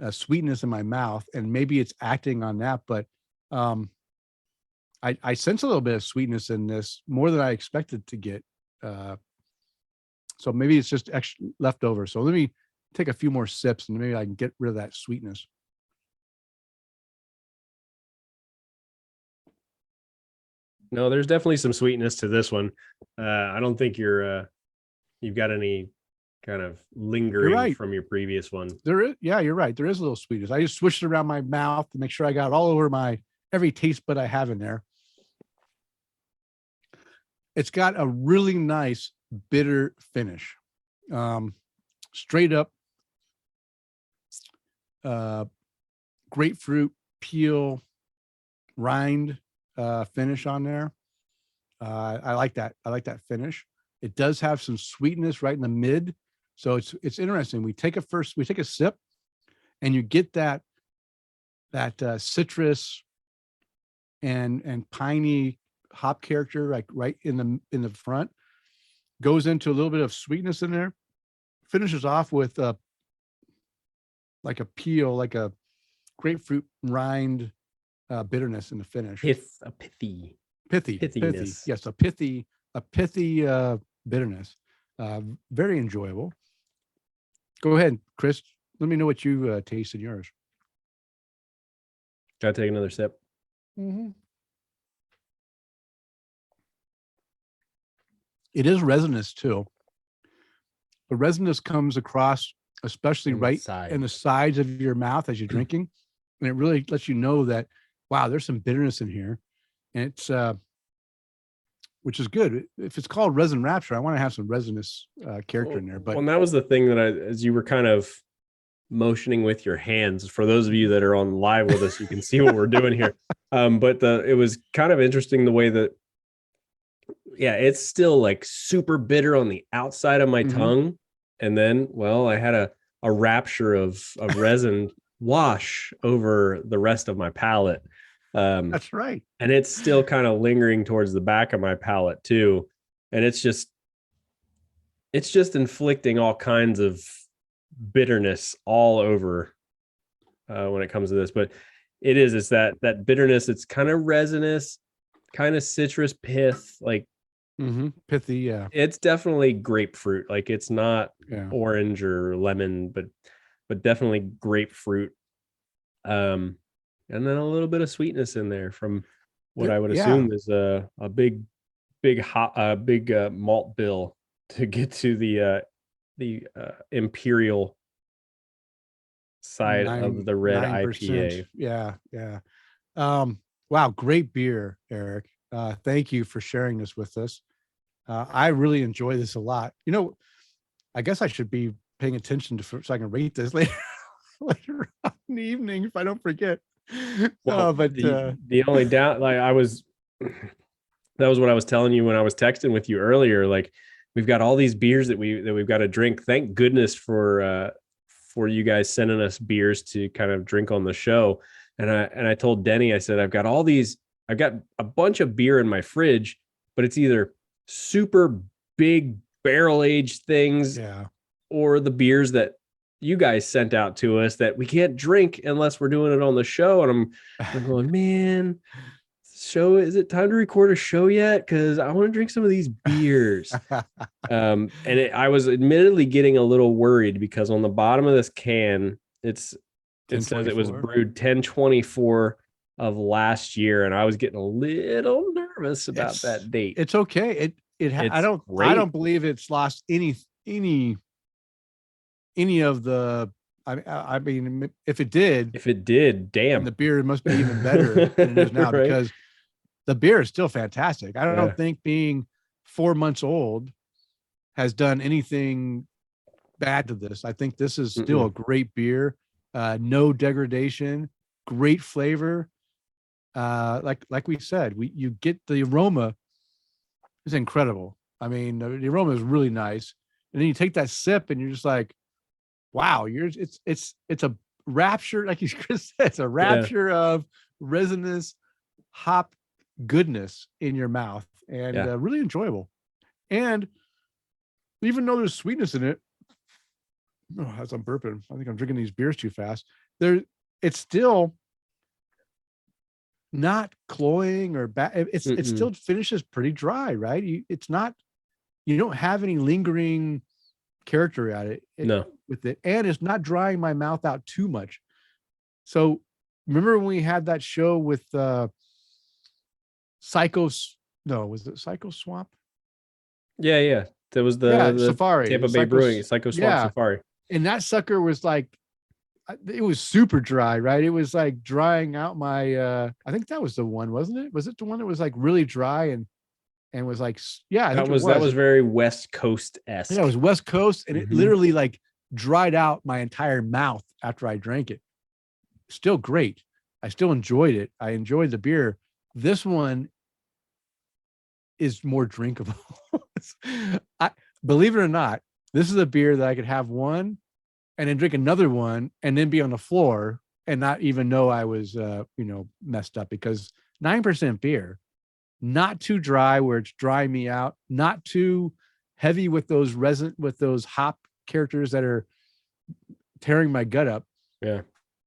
sweetness in my mouth and maybe it's acting on that, but I sense a little bit of sweetness in this more than I expected to get. So maybe it's just extra leftover. So let me take a few more sips and maybe I can get rid of that sweetness. No, there's definitely some sweetness to this one. I don't think you've got any kind of lingering from your previous one. There is, yeah, you're right. There is a little sweetness. I just switched it around my mouth to make sure I got it all over every taste bud I have in there. It's got a really nice bitter finish. Straight up grapefruit peel rind finish on there. I like that. I like that finish. It does have some sweetness right in the mid. So it's interesting. We take a sip and you get that citrus and piney hop character, like right in the front, goes into a little bit of sweetness in there, finishes off with like a peel, like a grapefruit rind bitterness in the finish. Pithiness. Yes, a pithy bitterness. Very enjoyable. Go ahead, Kris. Let me know what you taste in yours. Gotta take another sip. Mm-hmm. It is resinous too. The resinous comes across, especially right in the sides of your mouth as you're drinking, and it really lets you know that, wow, there's some bitterness in here, and it's which is good. If it's called Resin Rapture, I want to have some resinous character in there. But and that was the thing that as you were kind of motioning with your hands, for those of you that are on live with us, you can see what we're doing here. But it was kind of interesting the way that, yeah, it's still like super bitter on the outside of my tongue. And then, well, I had a rapture of resin wash over the rest of my palate. That's right. And it's still kind of lingering towards the back of my palate too. And it's just inflicting all kinds of bitterness all over when it comes to this. But it's that bitterness. It's kind of resinous, kind of citrus pith, like pithy. Yeah, it's definitely grapefruit. Like it's not orange or lemon, but definitely grapefruit. And then a little bit of sweetness in there from what I would assume is a big malt bill to get to the imperial side of the red 9%. IPA. Yeah. Wow, great beer, Eric. Thank you for sharing this with us. I really enjoy this a lot. You know, I guess I should be paying attention so I can rate this later on in the evening if I don't forget. Well, but the only doubt, like that was what I was telling you when I was texting with you earlier. Like we've got all these beers that we've got to drink. Thank goodness for you guys sending us beers to kind of drink on the show. And I told Denny, I said, I've got a bunch of beer in my fridge, but it's either super big barrel aged things or the beers that you guys sent out to us that we can't drink unless we're doing it on the show. And I'm going, man, is it time to record a show yet? Because I want to drink some of these beers. I was admittedly getting a little worried because on the bottom of this can, it says it was brewed 1024 of last year, and I was getting a little nervous about that date. It's okay. I don't believe it's lost any of the. I mean, if it did, damn, the beer must be even better than it is now right? Because the beer is still fantastic. I don't think being 4 months old has done anything bad to this. I think this is still a great beer. No degradation, great flavor. Like we said, you get the aroma is incredible. I mean, the aroma is really nice. And then you take that sip and you're just like, wow, it's a rapture, like Kris said, it's a rapture of resinous hop goodness in your mouth, and really enjoyable. And even though there's sweetness in it, as I'm burping, I think I'm drinking these beers too fast. It's still not cloying or bad. It still finishes pretty dry, right? You don't have any lingering character at it. No. with it, and it's not drying my mouth out too much. So remember when we had that show with Psychos? No, was it Psycho Swamp? Yeah. That was the Safari. Tampa Bay Brewing Psycho Swamp Safari. And that sucker was like, it was super dry, right? It was like drying out my I think that was the one, wasn't it? Was it the one that was like really dry and was like, yeah, I think that was very West Coast-esque. Yeah, it was West Coast, and it Mhm. literally like dried out my entire mouth after I drank it. Still great. I still enjoyed it. I enjoyed the beer. This one is more drinkable. Believe it or not, this is a beer that I could have one and then drink another one and then be on the floor and not even know I was messed up, because 9% beer, not too dry where it's drying me out, not too heavy with those resin, with those hop characters that are tearing my gut up. Yeah.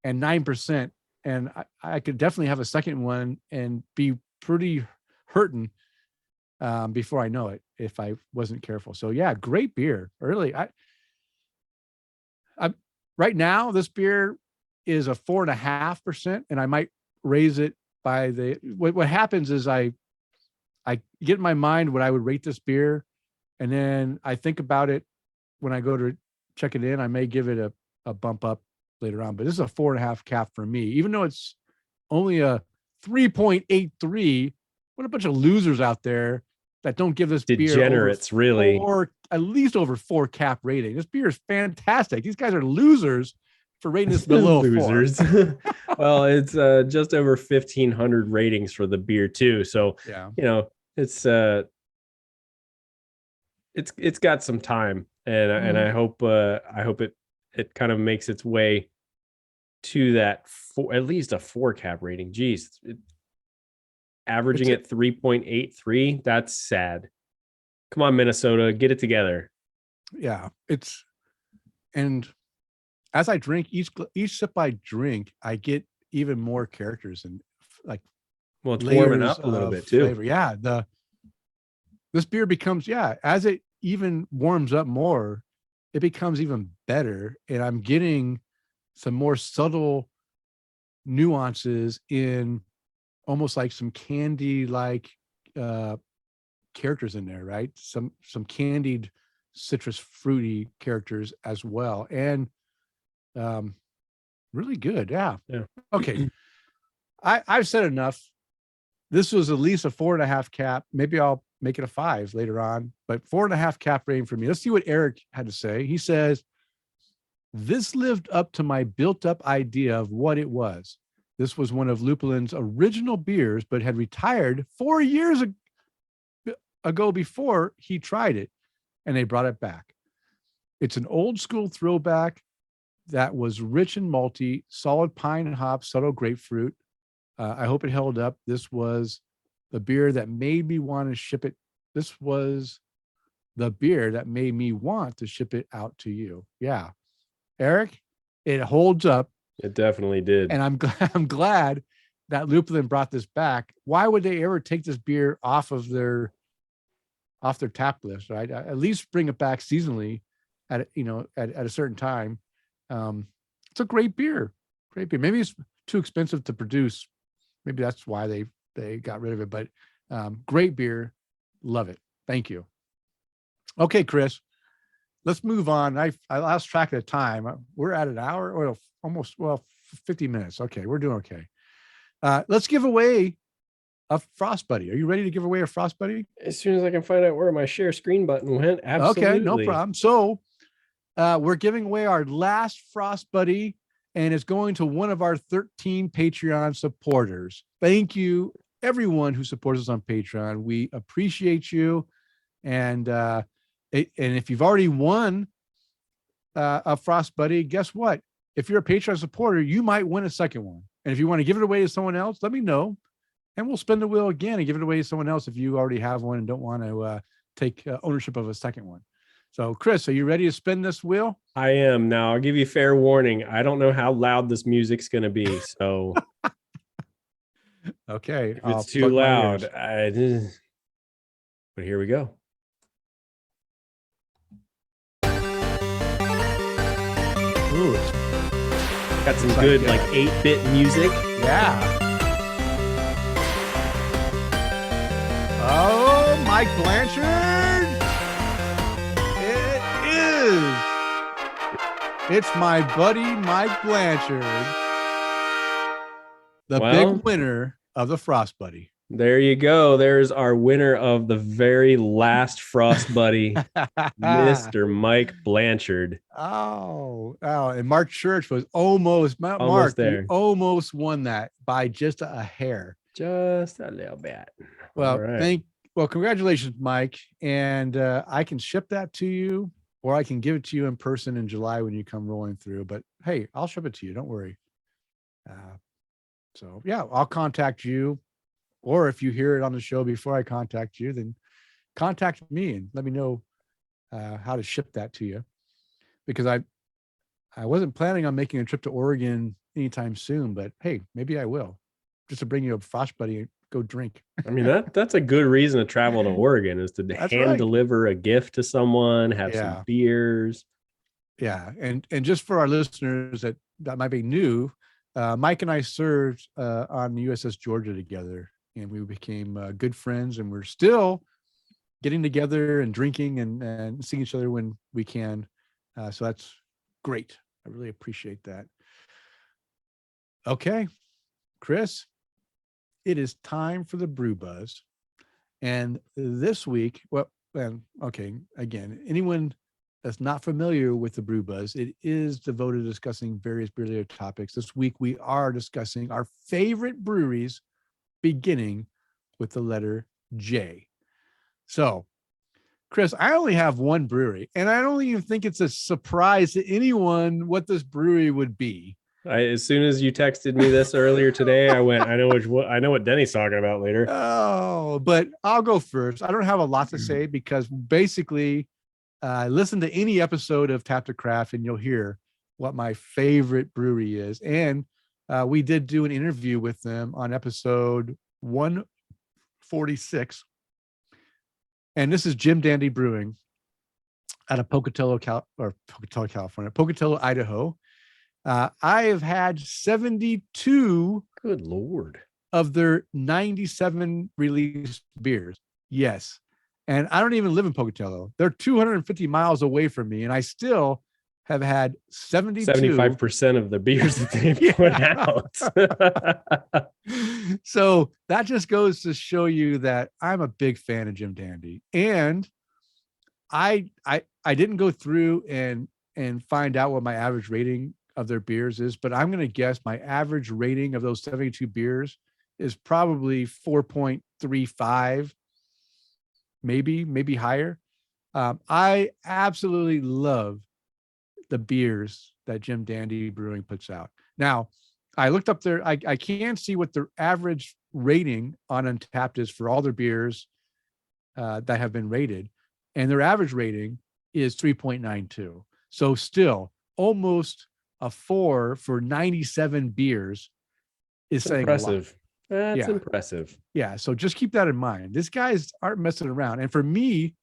And 9%. And I could definitely have a second one and be pretty hurting before I know it if I wasn't careful. So yeah, great beer. Really, I right now this beer is a 4.5%, and I might raise it by the. What happens is I get in my mind what I would rate this beer, and then I think about it when I go to check it in. I may give it a bump up later on, but this is a 4.5 cap for me, even though it's only a 3.83. What a bunch of losers out there that don't give this degenerates beer really, or at least over 4 cap rating. This beer is fantastic. These guys are losers for rating this below losers. 4. Well, it's just over 1,500 ratings for the beer too. So yeah, it's got some time, and I hope it kind of makes its way to that at least a 4 cap rating. Geez, averaging at 3.83. That's sad. Come on, Minnesota, get it together. Yeah, and as I drink each sip I drink, I get even more characters and like, well, it's warming up a little bit too. Flavor. Yeah, this beer becomes, as it even warms up more, it becomes even better, and I'm getting some more subtle nuances in almost like some candy like characters in there, right? Some candied citrus fruity characters as well, and really good. Yeah. Okay. I've said enough. This was at least a 4.5 cap. Maybe I'll make it a 5 later on, but 4.5 cap rating for me. Let's see what Eric had to say. He says, this lived up to my built up idea of what it was. This was one of Lupulin's original beers, but had retired 4 years ago before he tried it, and they brought it back. It's an old school throwback that was rich and malty, solid pine and hop, subtle grapefruit. I hope it held up. This was the beer that made me want to ship it. This was the beer that made me want to ship it out to you. Yeah. Eric, it holds up. It definitely did. And I'm glad that Lupulin brought this back. Why would they ever take this beer off their tap list, right? At least bring it back seasonally at a certain time. It's a great beer. Maybe it's too expensive to produce. Maybe that's why they got rid of it, but great beer. Love it. Thank you. Okay, Kris, let's move on. I lost track of the time. We're at an hour or almost 50 minutes. Okay, we're doing okay. Let's give away a FrostBuddy. Are you ready to give away a FrostBuddy? As soon as I can find out where my share screen button went. Absolutely. Okay, no problem. So we're giving away our last FrostBuddy, and it's going to one of our 13 Patreon supporters. Thank you, everyone who supports us on Patreon. We appreciate you. And if you've already won a FrostBuddy, guess what? If you're a Patreon supporter, you might win a second one. And if you want to give it away to someone else, let me know, and we'll spin the wheel again and give it away to someone else if you already have one and don't want to take ownership of a second one. So, Kris, are you ready to spin this wheel? I am. Now, I'll give you fair warning. I don't know how loud this music's going to be, so. Okay. If it's too loud, but here we go. Got some good like 8-bit music. Yeah. Oh, Mike Blanchard. It is. It's my buddy Mike Blanchard, the big winner of the FrostBuddy. There you go. There's our winner of the very last FrostBuddy, Mr. Mike Blanchard. Oh, and Mark Church was almost there. You almost won that by just a hair. Just a little bit. Well, congratulations, Mike. And I can ship that to you, or I can give it to you in person in July when you come rolling through. But hey, I'll ship it to you. Don't worry. So yeah, I'll contact you. Or if you hear it on the show before I contact you, then contact me and let me know how to ship that to you. Because I wasn't planning on making a trip to Oregon anytime soon, but hey, maybe I will, just to bring you a FrostBuddy and go drink. I mean, that's a good reason to travel to Oregon, is to deliver a gift to someone, have some beers. Yeah, and just for our listeners that might be new, Mike and I served on the USS Georgia together. And we became good friends, and we're still getting together and drinking and seeing each other when we can. So that's great. I really appreciate that. Okay, Kris, it is time for the Brew Buzz. And this week, again, anyone that's not familiar with the Brew Buzz, it is devoted to discussing various beer-related topics. This week, we are discussing our favorite breweries, beginning with the letter J. So, Kris, I only have one brewery, and I don't even think it's a surprise to anyone what this brewery would be. As soon as you texted me this earlier today, I went, I know what Denny's talking about later. Oh, but I'll go first. I don't have a lot to say because basically, listen to any episode of Tap to Craft and you'll hear what my favorite brewery is. And we did do an interview with them on episode 146. And this is Jim Dandy Brewing out of Pocatello, Idaho. I have had 72 good Lord of their 97 released beers. Yes. And I don't even live in Pocatello. They're 250 miles away from me. And I still have had 75% of the beers that they've put out. So that just goes to show you that I'm a big fan of Jim Dandy. And I didn't go through and find out what my average rating of their beers is, but I'm going to guess my average rating of those 72 beers is probably 4.35, maybe higher. I absolutely love the beers that Jim Dandy Brewing puts out. Now, I looked up there. I can see what their average rating on Untappd is for all their beers that have been rated, and their average rating is 3.92. So still almost a 4 for 97 beers is saying impressive. A lot. That's impressive. Yeah. So just keep that in mind. These guys aren't messing around. And for me,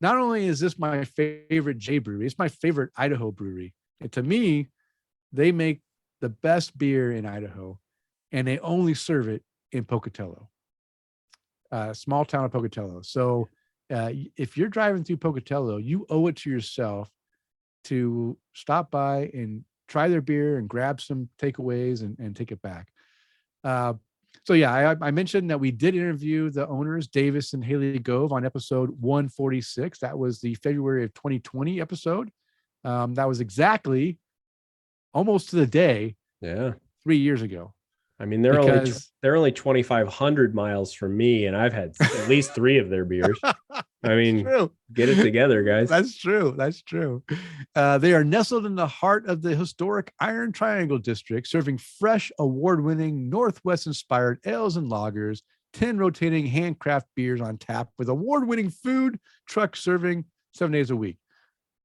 not only is this my favorite J brewery, it's my favorite Idaho brewery. And to me, they make the best beer in Idaho, and they only serve it in Pocatello, small town of Pocatello. So if you're driving through Pocatello, you owe it to yourself to stop by and try their beer and grab some takeaways and take it back. So yeah, I mentioned that we did interview the owners, Davis and Haley Gove, on episode 146. That was the February of 2020 episode. That was exactly almost to the day. 3 years ago. I mean, they're only 2,500 miles from me, and I've had at least 3 of their beers. I mean, get it together, guys. That's true. They are nestled in the heart of the historic Iron Triangle District, serving fresh, award-winning, Northwest-inspired ales and lagers, 10 rotating handcraft beers on tap with award-winning food truck serving 7 days a week.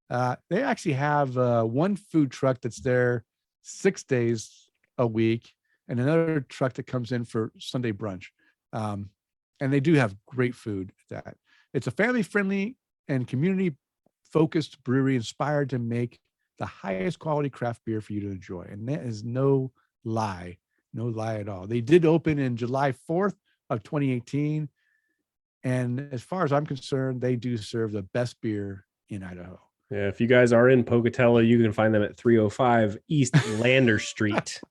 They actually have one food truck that's there 6 days a week, and another truck that comes in for Sunday brunch. And they do have great food at that. It's a family-friendly and community-focused brewery inspired to make the highest quality craft beer for you to enjoy. And that is no lie at all. They did open in July 4th of 2018. And as far as I'm concerned, they do serve the best beer in Idaho. Yeah, if you guys are in Pocatello, you can find them at 305 East Lander Street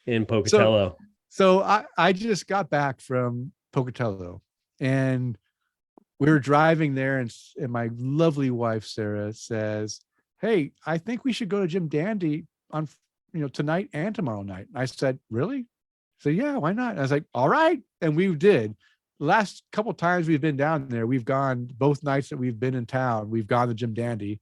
in Pocatello. So I just got back from Pocatello, and we were driving there, and my lovely wife, Sarah, says, "Hey, I think we should go to Jim Dandy on, tonight and tomorrow night." I said, "Really?" So yeah, why not? I was like, "All right." And we did. The last couple times we've been down there, we've gone both nights that we've been in town. We've gone to Jim Dandy,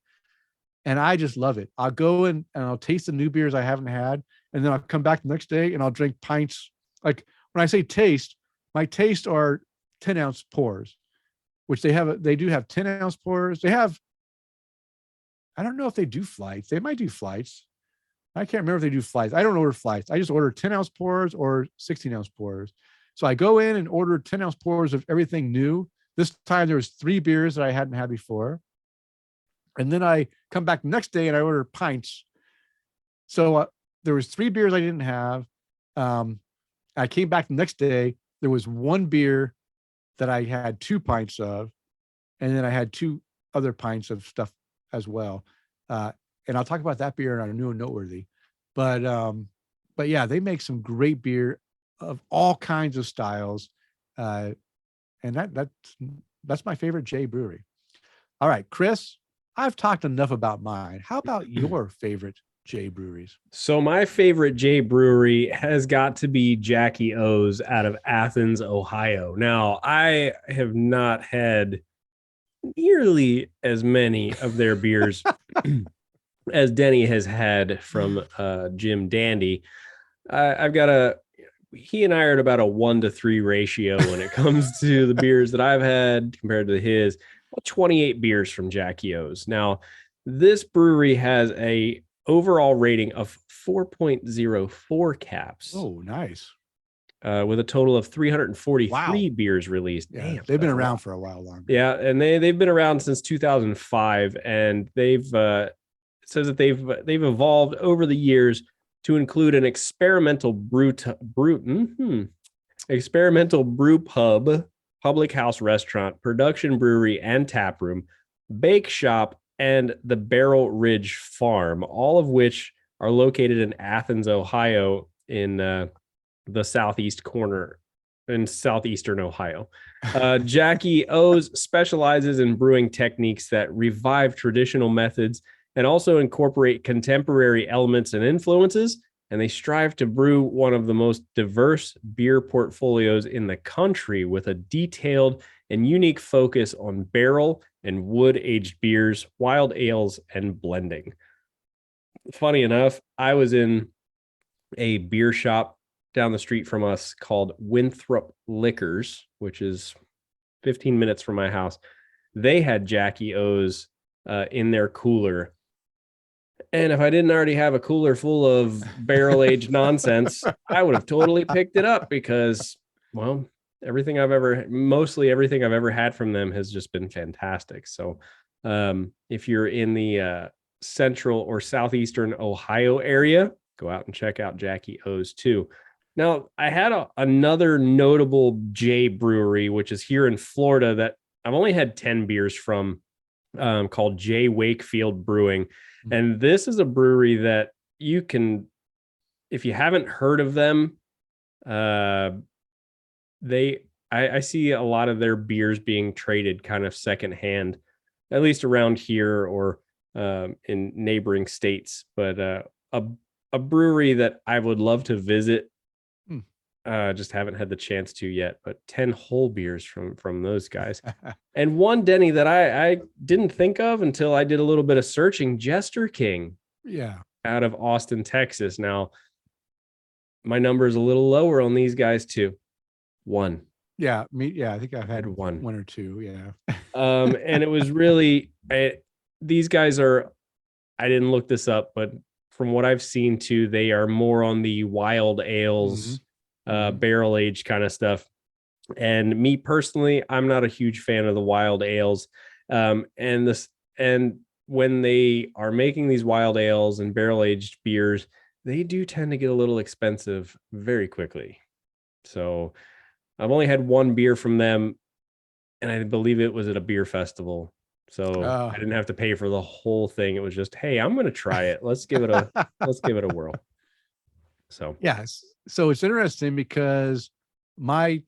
and I just love it. I'll go in and I'll taste the new beers I haven't had, and then I'll come back the next day and I'll drink pints. Like when I say taste, my taste are 10-ounce pours, which they do have 10-ounce pours. They have, I don't know if they do flights. They might do flights. I can't remember if they do flights. I don't order flights. I just order 10-ounce pours or 16-ounce pours. So I go in and order 10-ounce pours of everything new. This time there was 3 beers that I hadn't had before. And then I come back the next day and I order pints. So there was 3 beers I didn't have. I came back the next day. There was 1 beer that I had 2 pints of, and then I had 2 other pints of stuff as well. And I'll talk about that beer on a new and noteworthy. But yeah, they make some great beer of all kinds of styles, and that's my favorite J Brewery. All right, Kris, I've talked enough about mine. How about your favorite J Breweries? So my favorite J Brewery has got to be Jackie O's out of Athens, Ohio. Now, I have not had nearly as many of their beers as Denny has had from Jim Dandy. He and I are at about a 1-to-3 ratio when it comes to the beers that I've had compared to his. 28 beers from Jackie O's. Now, this brewery has a overall rating of 4.04 caps. Oh, nice. With a total of 343 beers released. Yeah, Damn, they've been around for a while longer. Yeah, and they've been around since 2005, and it says that they've evolved over the years to include an experimental experimental brew pub, public house restaurant, production brewery and tap room, bake shop, and the Barrel Ridge Farm, all of which are located in Athens, Ohio, in the southeast corner in southeastern Ohio. Jackie O's specializes in brewing techniques that revive traditional methods and also incorporate contemporary elements and influences. And they strive to brew one of the most diverse beer portfolios in the country with a detailed and unique focus on barrel and wood-aged beers, wild ales, and blending. Funny enough, I was in a beer shop down the street from us called Winthrop Liquors, which is 15 minutes from my house. They had Jackie O's in their cooler. And if I didn't already have a cooler full of barrel-aged nonsense, I would have totally picked it up because, well, mostly everything I've ever had from them has just been fantastic. So if you're in the central or southeastern Ohio area, go out and check out Jackie O's too. Now, I had another notable J Brewery, which is here in Florida, that I've only had 10 beers from, called J Wakefield Brewing. And this is a brewery that you can, if you haven't heard of them, I see a lot of their beers being traded kind of secondhand, at least around here or in neighboring states. But a brewery that I would love to visit, just haven't had the chance to yet. But 10 whole beers from those guys. And one, Denny, that I didn't think of until I did a little bit of searching, Jester King. Yeah. Out of Austin, Texas. Now, my number is a little lower on these guys too. 1. Yeah, I think I've had 1 or 2. Yeah. And it was really, these guys are, I didn't look this up, but from what I've seen too, they are more on the wild ales, barrel aged kind of stuff. And me personally, I'm not a huge fan of the wild ales. And when they are making these wild ales and barrel aged beers, they do tend to get a little expensive very quickly. So I've only had one beer from them, and I believe it was at a beer festival. So I didn't have to pay for the whole thing. It was just, hey, I'm going to try it. Let's give it a whirl. So yes. So it's interesting because my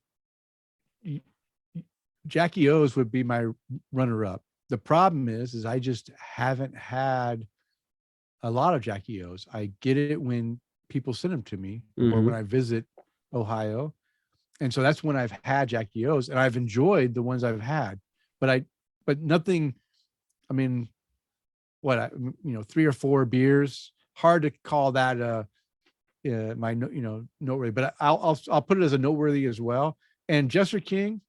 Jackie O's would be my runner up. The problem is I just haven't had a lot of Jackie O's. I get it when people send them to me or when I visit Ohio. And so that's when I've had Jackie O's, and I've enjoyed the ones I've had, but nothing, I mean, 3 or 4 beers, hard to call that my noteworthy, but I'll put it as a noteworthy as well. And Jester King,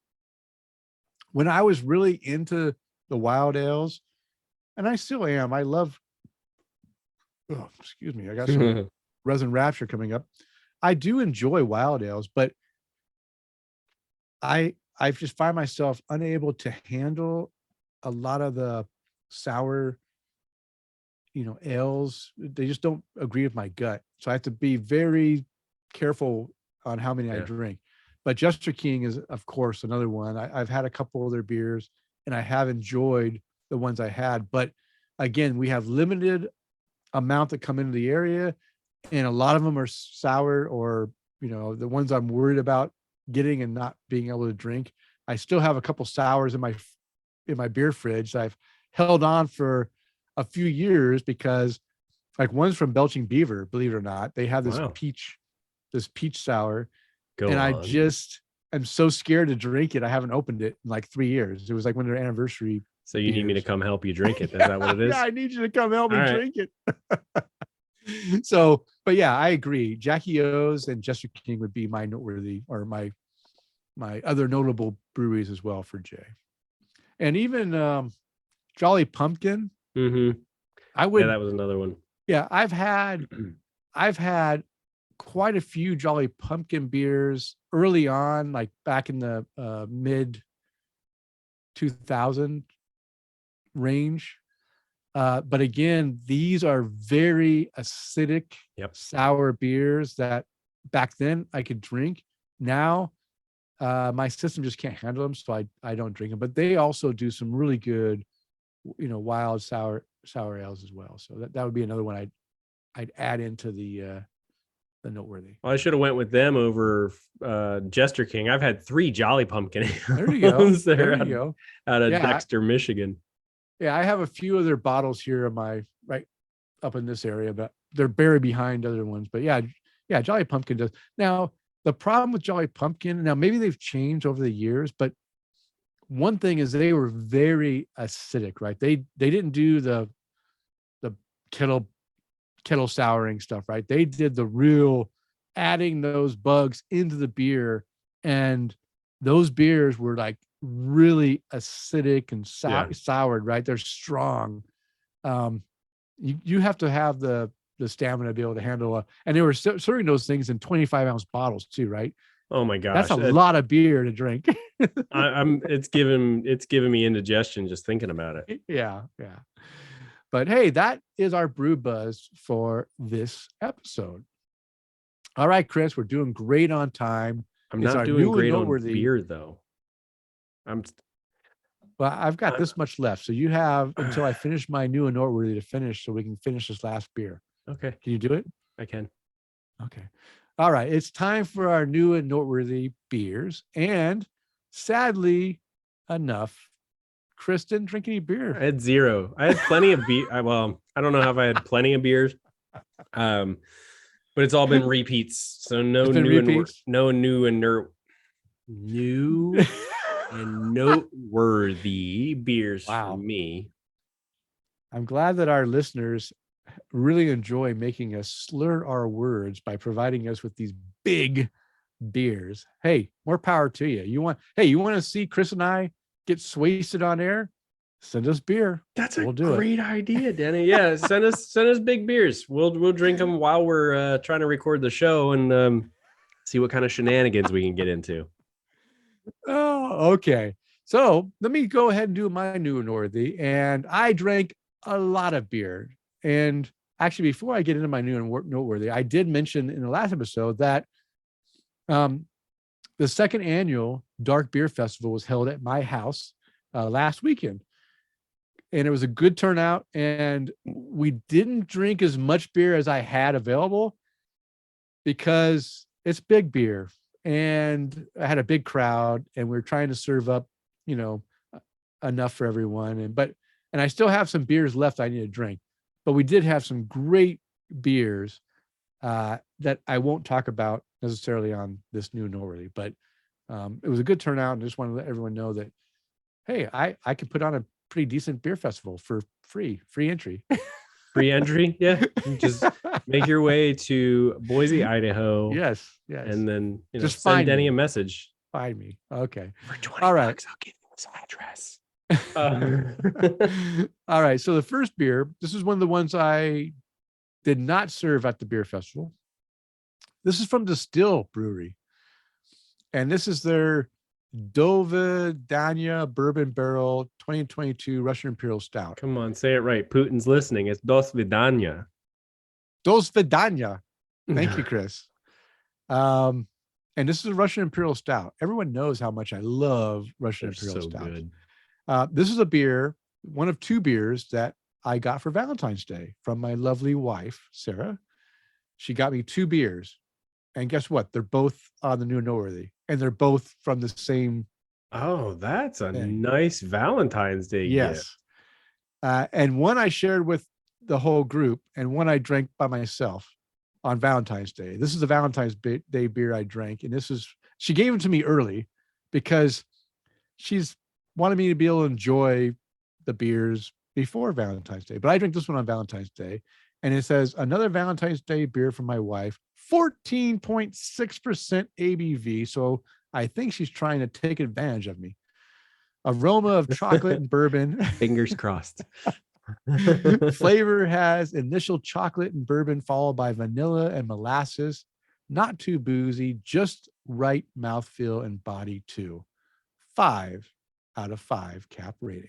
when I was really into the wild ales, and I still am, I love, excuse me, I got some Resin Rapture coming up. I do enjoy wild ales, but I just find myself unable to handle a lot of the sour, ales. They just don't agree with my gut. So I have to be very careful on how many I drink. But Jester King is, of course, another one. I've had a couple of their beers, and I have enjoyed the ones I had. But again, we have limited amount that come into the area, and a lot of them are sour, or the ones I'm worried about getting and not being able to drink. I still have a couple sours in my beer fridge that I've held on for a few years, because like one's from Belching Beaver, believe it or not. They have this peach sour. I just am so scared to drink it. I haven't opened it in like 3 years. It was like one of their anniversary. So you need me to come help you drink it. Is that what it is? Yeah, I need you to come help me drink it. So, but yeah, I agree. Jackie O's and Jester King would be my noteworthy, or my other notable breweries as well for Jay. And even Jolly Pumpkin. I would. Yeah, that was another one. Yeah, I've had quite a few Jolly Pumpkin beers early on, like back in the mid 2000 range. But again, these are very acidic, sour beers that back then I could drink. Now, my system just can't handle them, so I don't drink them. But they also do some really good, wild sour ales as well. So that would be another one I'd add into the noteworthy. Well, I should have went with them over Jester King. I've had 3 Jolly Pumpkin. There you go. There you go. Out of Dexter, Michigan. Yeah, I have a few of their bottles here in my right up in this area, but they're buried behind other ones. But yeah, Jolly Pumpkin does. Now, the problem with Jolly Pumpkin, now maybe they've changed over the years, but one thing is they were very acidic, right? They didn't do the kettle souring stuff, right? They did the real adding those bugs into the beer, and those beers were like really acidic and soured, right? They're strong. You have to have the stamina to be able to handle and they were serving those things in 25-ounce bottles too, right? Oh my gosh, that's a lot of beer to drink. It's giving me indigestion just thinking about it. Yeah. But hey, that is our brew buzz for this episode. All right, Kris, we're doing great on time. I'm not doing great on beer though. Well, I've got this much left, so you have until I finish my new and noteworthy to finish, so we can finish this last beer. Okay. Can you do it? I can. Okay. All right. It's time for our new and noteworthy beers. And sadly enough, Kris didn't drink any beer. I had 0. I had plenty of beer. Well, I don't know if I had plenty of beers. But it's all been repeats. So no new and noteworthy beers for me. I'm glad that our listeners really enjoy making us slur our words by providing us with these big beers. Hey, more power to you. You want to see Kris and I get wasted on air? Send us beer. That's a great idea, Denny. Yeah, send us big beers. We'll drink them while we're trying to record the show and see what kind of shenanigans we can get into. Oh, okay. So let me go ahead and do my new and noteworthy. And I drank a lot of beer. And actually, before I get into my new and noteworthy, I did mention in the last episode that the second annual Dark Beer Festival was held at my house last weekend. And it was a good turnout. And we didn't drink as much beer as I had available because it's big beer. And I had a big crowd and we were trying to serve up, enough for everyone. And I still have some beers left I need to drink. But we did have some great beers that I won't talk about necessarily on this new noteworthy, but it was a good turnout, and just want to let everyone know that, hey, I could put on a pretty decent beer festival for free entry. Free entry, yeah. Just make your way to Boise, Idaho. Yes. And then just send Denny a message. Find me. Okay. For 20 All right. bucks, I'll give you this address. All right. So the first beer, this is one of the ones I did not serve at the beer festival. This is from DESTIHL Brewery. And this is their Dosvidanya Bourbon Barrel 2022 Russian Imperial Stout. Come on, say it right. Putin's listening. It's Dosvidanya. Dosvidanya. Thank you, Kris. And this is a Russian Imperial Stout. Everyone knows how much I love Russian Imperial Stout. Good. This is a beer, one of two beers that I got for Valentine's Day from my lovely wife, Sarah. She got me two beers. And guess what? They're both on the new noteworthy. And they're both from the same. Oh, that's a nice Valentine's Day gift. And one I shared with the whole group, and one I drank by myself on Valentine's Day. This is the Valentine's Day beer I drank. And she gave it to me early because she's wanted me to be able to enjoy the beers before Valentine's Day. But I drank this one on Valentine's Day. And it says, another Valentine's Day beer from my wife, 14.6% ABV. So I think she's trying to take advantage of me. Aroma of chocolate and bourbon. Fingers crossed. Flavor has initial chocolate and bourbon followed by vanilla and molasses. Not too boozy, just right mouthfeel and body too. 5 out of 5 cap rating.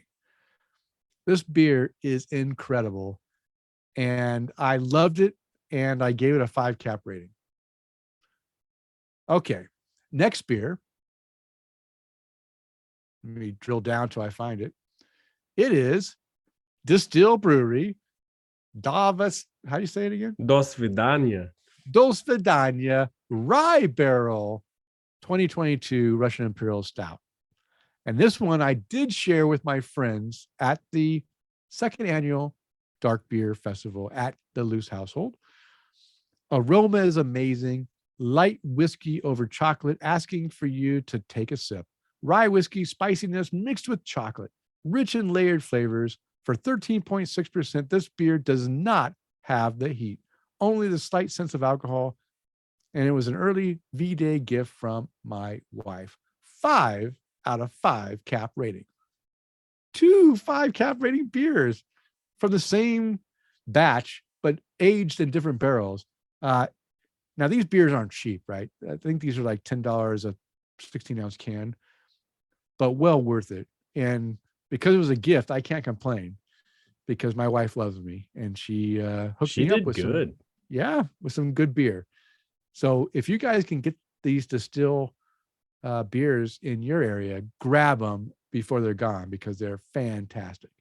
This beer is incredible. And I loved it, and I gave it a 5 cap rating. Okay, next beer. Let me drill down till I find it. It is DESTIHL Brewery. How do you say it again? Dosvidanya. Dosvidanya Rye Barrel 2022 Russian Imperial Stout. And this one I did share with my friends at the second annual Dark Beer Festival at the Luce household. Aroma is amazing. Light whiskey over chocolate, asking for you to take a sip. Rye whiskey, spiciness mixed with chocolate. Rich and layered flavors. For 13.6%, this beer does not have the heat, only the slight sense of alcohol. And it was an early V-Day gift from my wife. 5 out of 5 cap rating. 2 5 cap rating beers from the same batch, but aged in different barrels. Now, these beers aren't cheap, right? I think these are like $10 a 16-ounce can, but well worth it. And because it was a gift, I can't complain because my wife loves me and she hooked me up with with some good beer. So if you guys can get these DESTIHL beers in your area, grab them before they're gone because they're fantastic.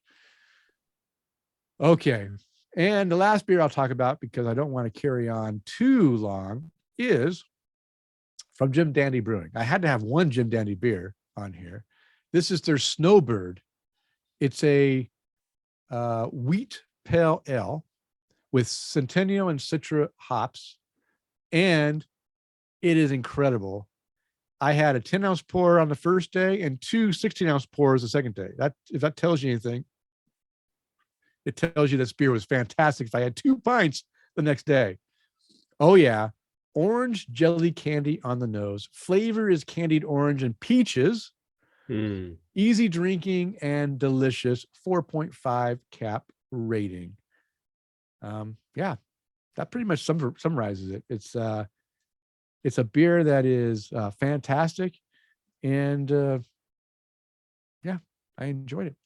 Okay. And the last beer I'll talk about, because I don't want to carry on too long, is from Jim Dandy Brewing. I had to have one Jim Dandy beer on here. This is their SnowBird. It's a wheat pale ale with Centennial and Citra hops, and it is incredible. I had a 10-ounce pour on the first day and 2 16-ounce pours the second day. If that tells you anything, it tells you this beer was fantastic if I had 2 pints the next day. Oh, yeah. Orange jelly candy on the nose. Flavor is candied orange and peaches. Easy drinking and delicious. 4.5 cap rating. Yeah, that pretty much summarizes it. It's a beer that is fantastic. And yeah, I enjoyed it.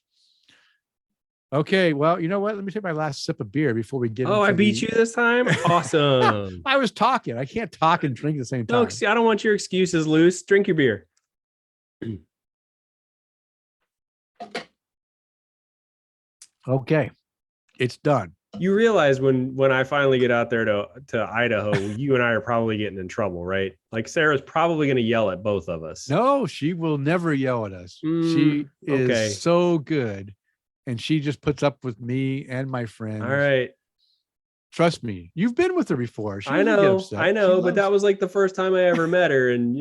Okay, well, you know what? Let me take my last sip of beer before we get Oh, into I beat you this time. Awesome. I was talking. I can't talk and drink at the same No, time. I don't want your excuses, Luce. Drink your beer. Okay, it's done. You realize when I finally get out there to Idaho, you and I are probably getting in trouble, right? Like Sarah's probably going to yell at both of us. No, she will never yell at us. She is Okay. so good, and she just puts up with me and my friends. All right. Trust me, you've been with her before. She I doesn't get upset. I know, but that was like the first time I ever met her, and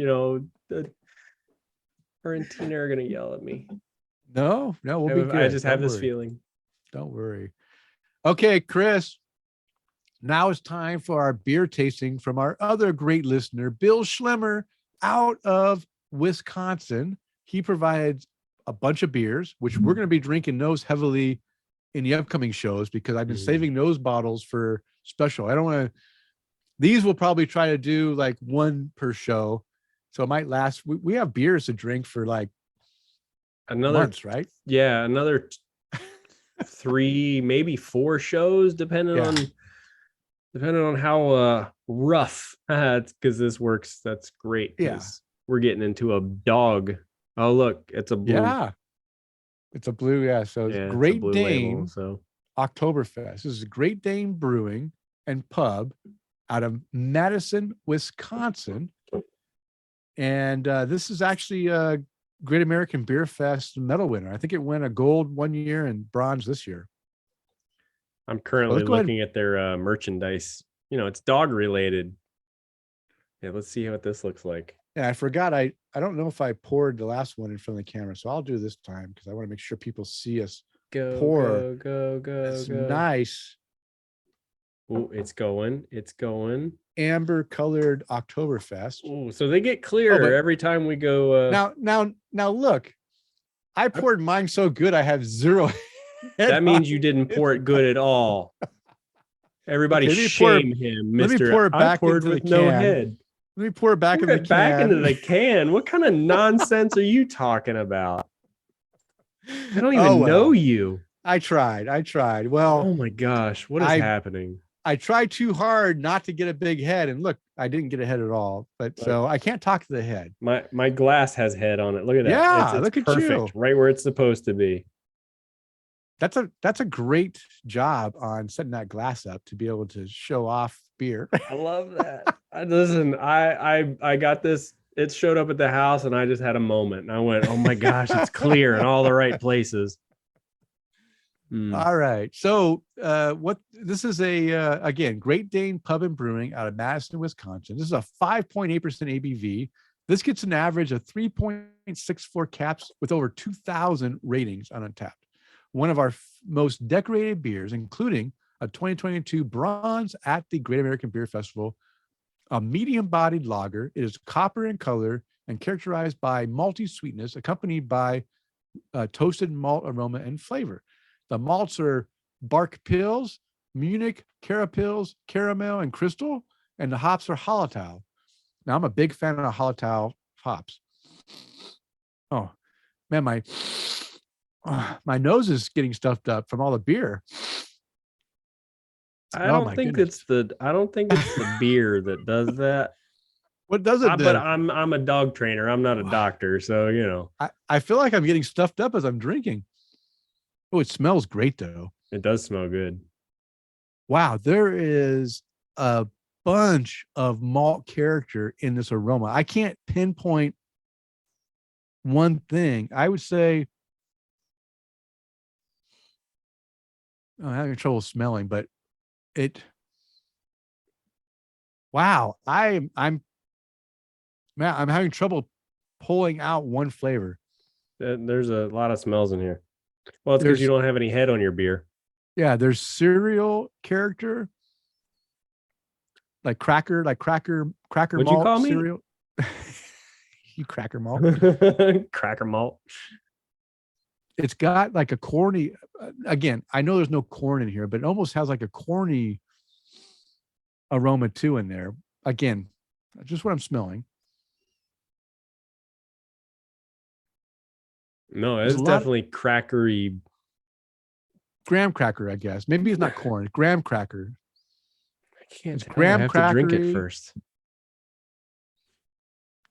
her and Tina are gonna yell at me. No, we'll be good. I just have this feeling. Don't worry. Okay, Kris. Now it's time for our beer tasting from our other great listener, Bill Schlemmer, out of Wisconsin. He provides a bunch of beers, which we're going to be drinking those heavily in the upcoming shows because I've been saving those bottles for special. I don't want to, these will probably try to do like one per show. So it might last. We have beers to drink for like another months, right? Yeah, another 3, maybe 4 shows, depending on how rough. Because this works. That's great. Yeah, we're getting into a dog. Oh, look, it's a blue. Yeah, it's a blue. Yeah, so it's Great blue Dane. Label, so Oktoberfest. This is Great Dane Brewing and Pub out of Madison, Wisconsin. And this is actually a Great American Beer Fest medal winner. I think it won a gold one year and bronze this year. I'm currently looking at their merchandise. It's dog related. Yeah, let's see what this looks like. Yeah, I forgot. I don't know if I poured the last one in front of the camera, so I'll do this time because I want to make sure people see us pour. Go. It's nice. Oh, it's going. Amber colored Oktoberfest. Oh, so they get clearer every time we go. Now look, I poured mine so good I have 0. That means you didn't pour it good at all. Everybody shame him, Mr. Let me pour it back into the can. No head. Let me pour it back in the can. Back into the can. What kind of nonsense are you talking about? I don't even know you. I tried. Well, oh my gosh, what is happening? I tried too hard not to get a big head, and look, I didn't get a head at all. But so I can't talk to the head. My glass has head on it. Look at that. Yeah, it's look at perfect, you. right where it's supposed to be. That's a great job on setting that glass up to be able to show off beer. I love that. Listen, I got this. It showed up at the house, and I just had a moment, and I went, "Oh my gosh, it's clear in all the right places." All right. So what this is again, Great Dane Pub and Brewing out of Madison, Wisconsin. This is a 5.8% ABV. This gets an average of 3.64 caps with over 2,000 ratings on Untappd. One of our most decorated beers, including a 2022 bronze at the Great American Beer Festival, a medium-bodied lager. It is copper in color and characterized by malty sweetness, accompanied by toasted malt aroma and flavor. The malts are Bark Pills, Munich, Carapils, Caramel, and Crystal, and the hops are Hallertau. Now, I'm a big fan of Hallertau hops. Oh, man, my nose is getting stuffed up from all the beer. I don't think it's the beer that does that. What does it do? But I'm a dog trainer. I'm not a doctor, so I feel like I'm getting stuffed up as I'm drinking. Oh, it smells great though. It does smell good. Wow, there is a bunch of malt character in this aroma. I can't pinpoint one thing. I would say I'm having trouble smelling, but wow, I'm having trouble pulling out one flavor. There's a lot of smells in here. Well, it's because you don't have any head on your beer. Yeah, there's cereal character, like cracker What'd malt you call me? cereal. You cracker malt. Cracker malt. It's got like a corny. Again, I know there's no corn in here, but it almost has like a corny aroma too in there. Again, just what I'm smelling. No, it's definitely crackery. graham cracker, I guess. Maybe it's not corn. It's graham cracker. I can't. It's Tell. graham I have to drink it crackery. first.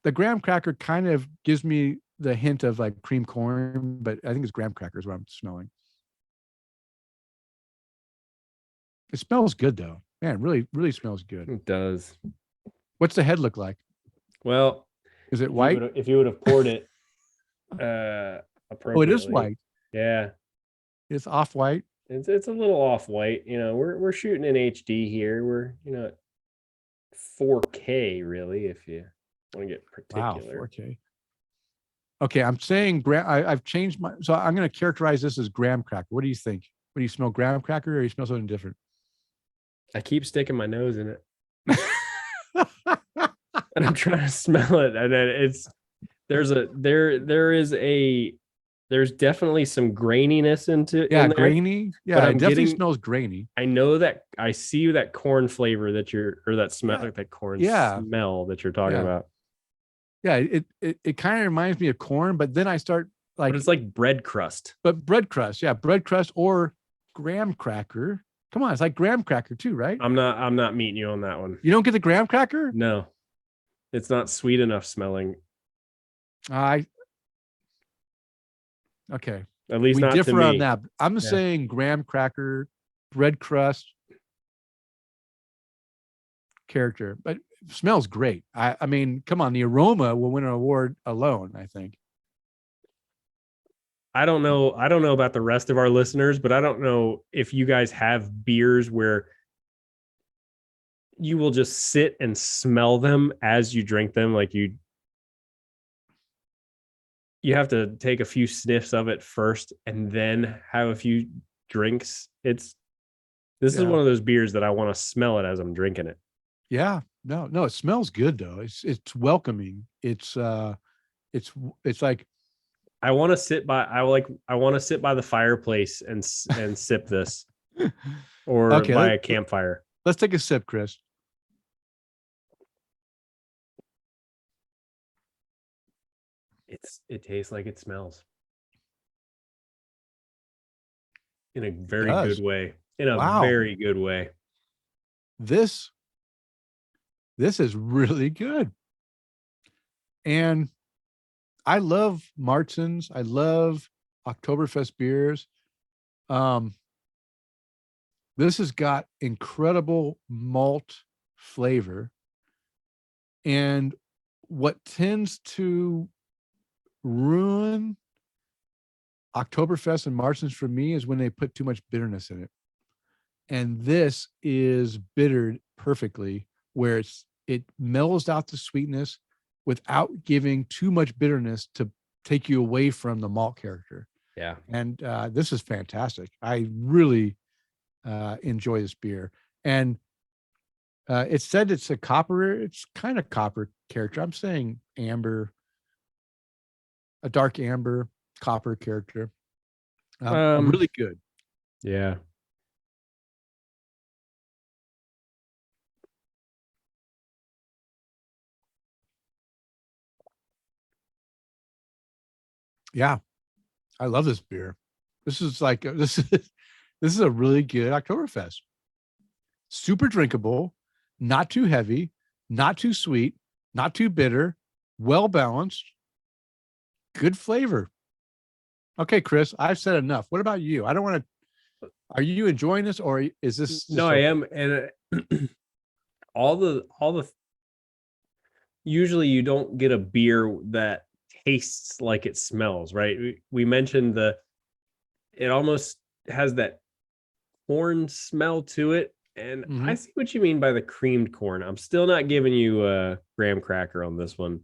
The graham cracker kind of gives me the hint of like cream corn, but I think it's graham cracker is what I'm smelling. It smells good though. Man, it really, really smells good. It does. What's the head look like? Well, Is it white? If you would have poured it appropriately. Oh, it is white. Yeah. It's off white. It's a little off white. You know, we're shooting in HD here. We're, you know, 4K really, if you want to get particular. Wow, 4K. Okay, I'm saying I've changed my. So I'm going to characterize this as graham cracker. What do you think? What do you smell? Graham cracker, or you smell something different? I keep sticking my nose in it, and I'm trying to smell it, and it's there's definitely some graininess into yeah, in there, grainy. Yeah, it definitely smells grainy. I know that I see that corn flavor that that smell, like that corn smell that you're talking about. Yeah, it kind of reminds me of corn, but then I start like, but it's like bread crust. But bread crust, yeah, bread crust or graham cracker. Come on, it's like graham cracker too, right? I'm not meeting you on that one. You don't get the graham cracker? No, it's not sweet enough smelling. Okay. At least we not differ to me. on that. I'm saying graham cracker, bread crust character, but it smells great. I mean, come on, the aroma will win an award alone, I think. I don't know about the rest of our listeners, but I don't know if you guys have beers where you will just sit and smell them as you drink them. Like you have to take a few sniffs of it first and then have a few drinks. This is one of those beers that I want to smell it as I'm drinking it. Yeah, no, it smells good though. It's welcoming. It's like I want to sit by the fireplace and sip this, or by a campfire. Let's take a sip, Kris. It tastes like it smells in a very good way. In a very good way. This is really good. And I love Martins. I love Oktoberfest beers. This has got incredible malt flavor. And what tends to ruin Oktoberfest and Martins for me is when they put too much bitterness in it. And this is bittered perfectly, where it mellows out the sweetness without giving too much bitterness to take you away from the malt character. Yeah. And this is fantastic. I really enjoy this beer. And it said it's kind of copper character. I'm saying amber, a dark amber copper character. Really good. Yeah. Yeah, I love this beer. This is like this is a really good Oktoberfest. Super drinkable, not too heavy, not too sweet, not too bitter, well balanced, good flavor. Okay, Kris, I've said enough. What about you? I don't want to. Are you enjoying this, or is this? No, I am, and all the. Usually, you don't get a beer that tastes like it smells, right? We mentioned it almost has that corn smell to it, and I see what you mean by the creamed corn. I'm still not giving you a graham cracker on this one,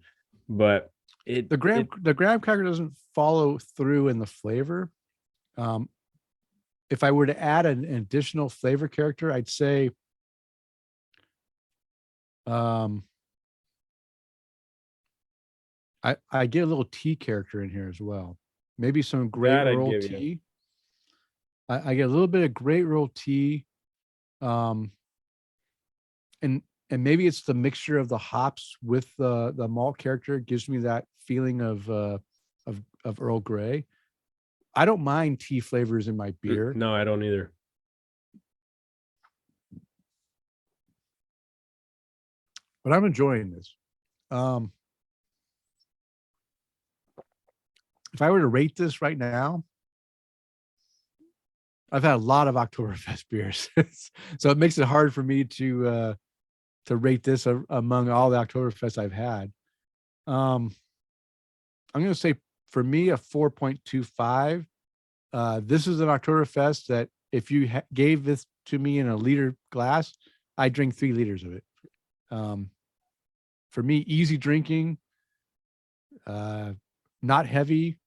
but the graham cracker doesn't follow through in the flavor. If I were to add an additional flavor character, I'd say I get a little tea character in here as well. Maybe some Great Royal tea. I get a little bit of Great Royal tea. And maybe it's the mixture of the hops with the malt character gives me that feeling of Earl Grey. I don't mind tea flavors in my beer. No, I don't either. But I'm enjoying this. If I were to rate this right now, I've had a lot of Oktoberfest beers, so it makes it hard for me to rate this among all the Oktoberfest I've had. I'm going to say for me a 4.25. This is an Oktoberfest that if you gave this to me in a liter glass, I drink 3 liters of it. For me, easy drinking, not heavy,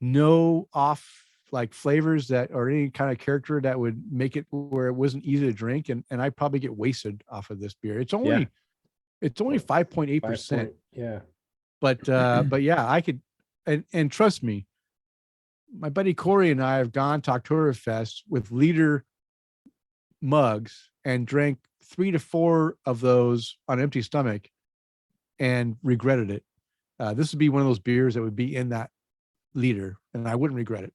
no off like flavors that or any kind of character that would make it where it wasn't easy to drink. And I probably get wasted off of this beer. It's only 5.8%. Yeah. But yeah, I could, and trust me, my buddy Corey and I have gone to Oktoberfest with liter mugs and drank 3 to 4 of those on an empty stomach and regretted it. This would be one of those beers that would be in that liter and I wouldn't regret it.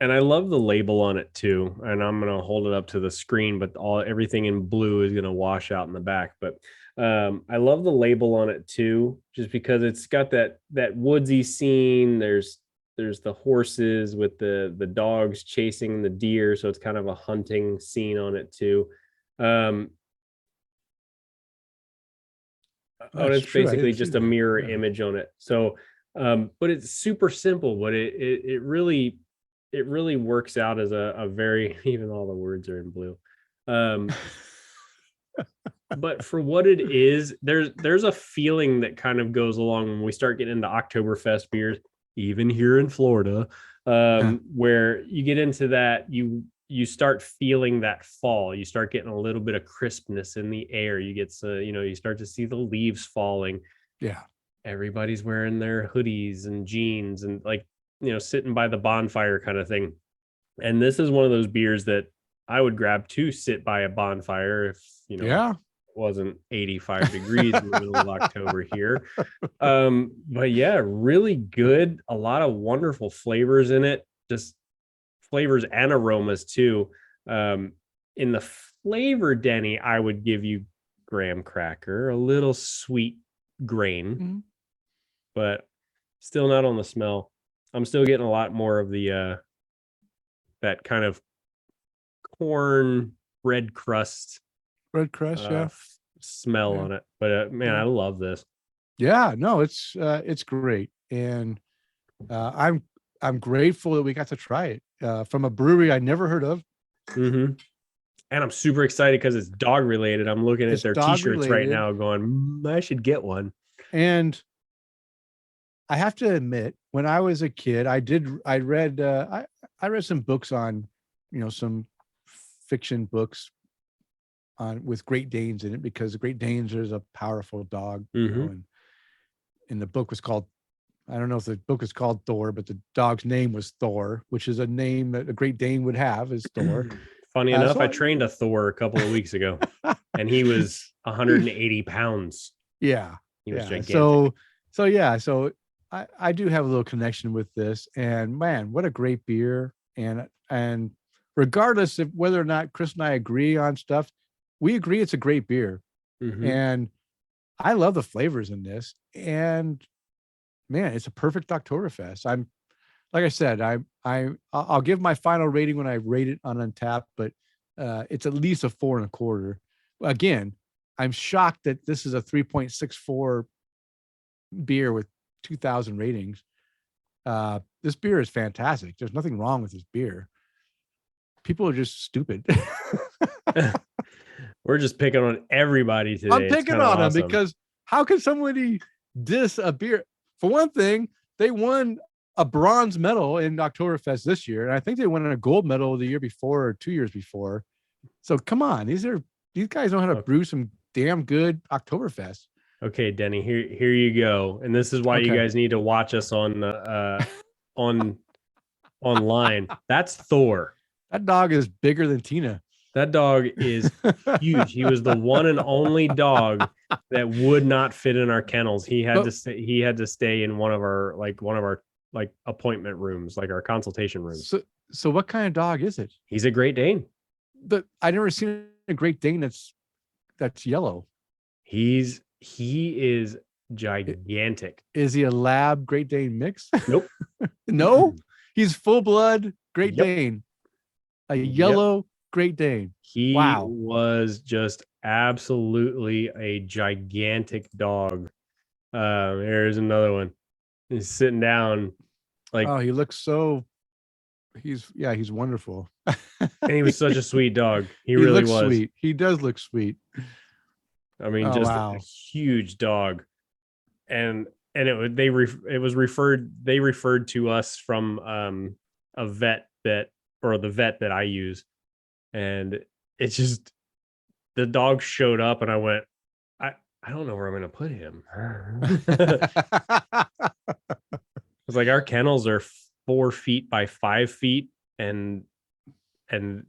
And I love the label on it too. And I'm going to hold it up to the screen, but everything in blue is going to wash out in the back. But I love the label on it too, just because it's got that woodsy scene. There's the horses with the dogs chasing the deer. So it's kind of a hunting scene on it too. It's basically just a mirror image on it. So, but it's super simple, but it really works out as a very, even all the words are in blue. But for what it is, there's a feeling that kind of goes along when we start getting into Oktoberfest beers, even here in Florida, where you get into that, you start feeling that fall. You start getting a little bit of crispness in the air. You get you start to see the leaves falling. Yeah. Everybody's wearing their hoodies and jeans and sitting by the bonfire kind of thing. And this is one of those beers that I would grab to sit by a bonfire if, it wasn't 85 degrees in the middle of October here. But yeah, really good. A lot of wonderful flavors in it, just flavors and aromas too. In the flavor, Denny, I would give you graham cracker, a little sweet grain, but still not on the smell. I'm still getting a lot more of the that kind of corn bread crust smell on it. But man, I love this. Yeah, no, it's great, and I'm grateful that we got to try it from a brewery I never heard of. And I'm super excited because it's dog related. I'm looking at their t-shirts right now going, I should get one. And I have to admit, when I was a kid, I read some books on, some fiction books with Great Danes in it, because the Great Danes is a powerful dog. And the book was called, I don't know if the book is called Thor, but the dog's name was Thor, which is a name that a Great Dane would have, is Thor. Funny enough, I trained a Thor a couple of weeks ago, and he was 180 pounds. Yeah. He was gigantic. So I do have a little connection with this, and man, what a great beer. And regardless of whether or not Kris and I agree on stuff, we agree it's a great beer. And I love the flavors in this, and man, it's a perfect Oktoberfest. Like I said, I'll give my final rating when I rate it on Untappd, but it's at least a 4.25. Again, I'm shocked that this is a 3.64 beer with 2,000 ratings. This beer is fantastic. There's nothing wrong with this beer. People are just stupid. We're just picking on everybody today. I'm picking on them because how can somebody diss a beer? For one thing, they won a bronze medal in Oktoberfest this year, and I think they won a gold medal the year before or 2 years before. So come on, these guys know how to brew some damn good Oktoberfest. Okay, Denny, here you go. And this is why you guys need to watch us on online. That's Thor. That dog is bigger than Tina. That dog is huge. He was the one and only dog that would not fit in our kennels. He had to stay in one of our like appointment rooms, like our consultation rooms. So what kind of dog is it? He's a Great Dane. I never seen a Great Dane that's yellow. He is gigantic. Is he a lab Great Dane mix? Nope. No, he's full blood Great Yep. Dane, a yellow Great Dane. He Wow. was just absolutely a gigantic dog. Here's another one. He's sitting down, like, oh, he looks so. He's wonderful. and he was such a sweet dog. He He really looks was. sweet. He does look sweet. I mean, Oh, just wow. a huge dog, and they referred to us from a vet the vet that I use, and it's just the dog showed up, and I went, I don't know where I'm going to put him. It's like our kennels are 4 feet by 5 feet, and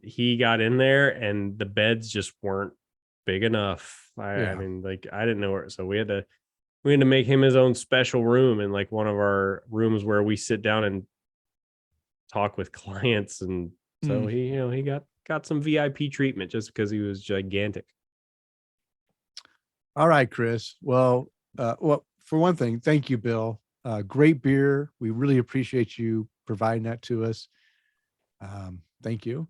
he got in there, and the beds just weren't big enough. I mean, like, I didn't know where, so we had to make him his own special room in like one of our rooms where we sit down and talk with clients, and so he got some VIP treatment just because he was gigantic. All right, Kris. Well, for one thing, thank you, Bill. Great beer. We really appreciate you providing that to us. Thank you.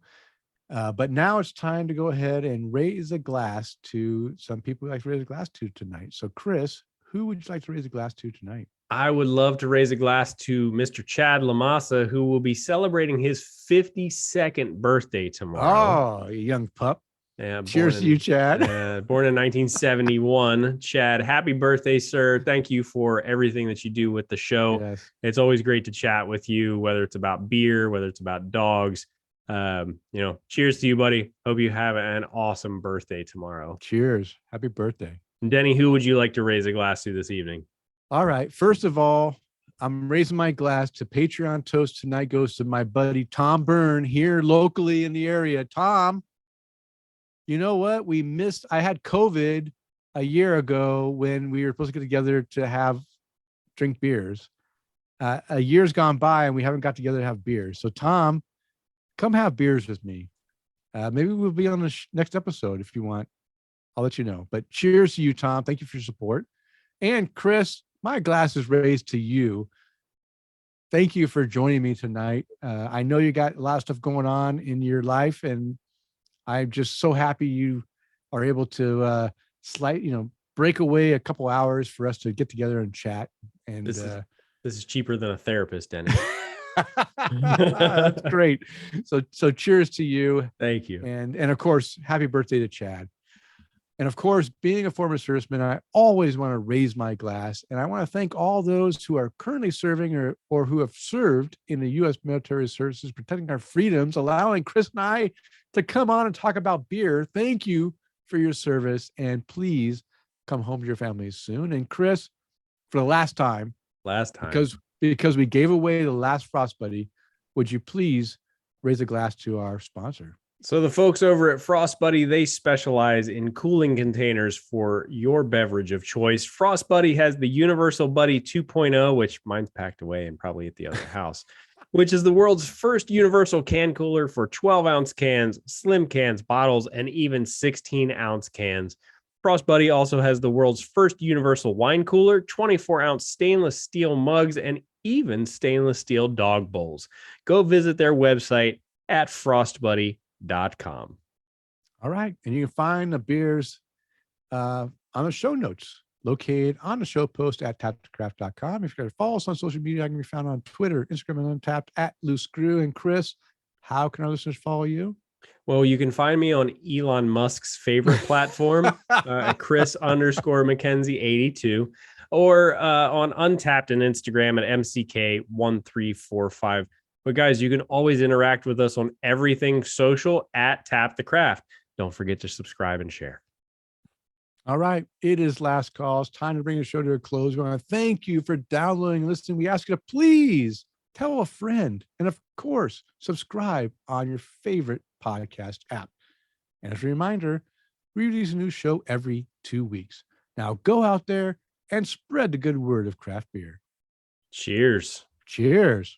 But now it's time to go ahead and raise a glass to some people who like to raise a glass to tonight. So, Kris, who would you like to raise a glass to tonight? I would love to raise a glass to Mr. Chad Lamassa, who will be celebrating his 52nd birthday tomorrow. Oh, you young pup. Yeah, cheers to you, Chad. Born in 1971. Chad, happy birthday, sir. Thank you for everything that you do with the show. Yes. It's always great to chat with you, whether it's about beer, whether it's about dogs. Cheers to you, buddy. Hope you have an awesome birthday tomorrow. Cheers. Happy birthday. Denny, who would you like to raise a glass to this evening? All right. First of all, I'm raising my glass to Patreon toast tonight goes to my buddy Tom Byrne here locally in the area. Tom, you know what? I had COVID a year ago when we were supposed to get together to drink beers. A year's gone by and we haven't got together to have beers. So Tom, come have beers with me. Maybe we'll be on the next episode if you want. I'll let you know. But cheers to you, Tom. Thank you for your support. And Kris, my glass is raised to you. Thank you for joining me tonight. I know you got a lot of stuff going on in your life, and I'm just so happy you are able to break away a couple hours for us to get together and chat. And this is cheaper than a therapist, Denny. That's great. So cheers to you. Thank you. And of course, happy birthday to Chad. And of course, being a former serviceman, I always want to raise my glass. And I want to thank all those who are currently serving or who have served in the U.S. military services, protecting our freedoms, allowing Kris and I to come on and talk about beer. Thank you for your service. And please come home to your families soon. And Kris, for the last time, because we gave away the last FrostBuddy, would you please raise a glass to our sponsor? So the folks over at FrostBuddy, they specialize in cooling containers for your beverage of choice. FrostBuddy has the Universal Buddy 2.0, which mine's packed away and probably at the other house, which is the world's first universal can cooler for 12-ounce cans, slim cans, bottles, and even 16-ounce cans. FrostBuddy also has the world's first universal wine cooler, 24-ounce stainless steel mugs, and even stainless steel dog bowls. Go visit their website at frostbuddy.com. All right. And you can find the beers on the show notes located on the show post at taptocraft.com. If you're going to follow us on social media, I can be found on Twitter, Instagram, and Untapped at Luce Screw. And Kris, how can our listeners follow you? Well, you can find me on Elon Musk's favorite platform, Kris_McKenzie82, or on Untapped and Instagram at MCK1345. But guys, you can always interact with us on everything social at Tap the Craft. Don't forget to subscribe and share. All right. It is last call. It's time to bring the show to a close. We want to thank you for downloading and listening. We ask you to please tell a friend. And of course, subscribe on your favorite podcast app. And as a reminder, we release a new show every 2 weeks. Now go out there and spread the good word of craft beer. Cheers. Cheers.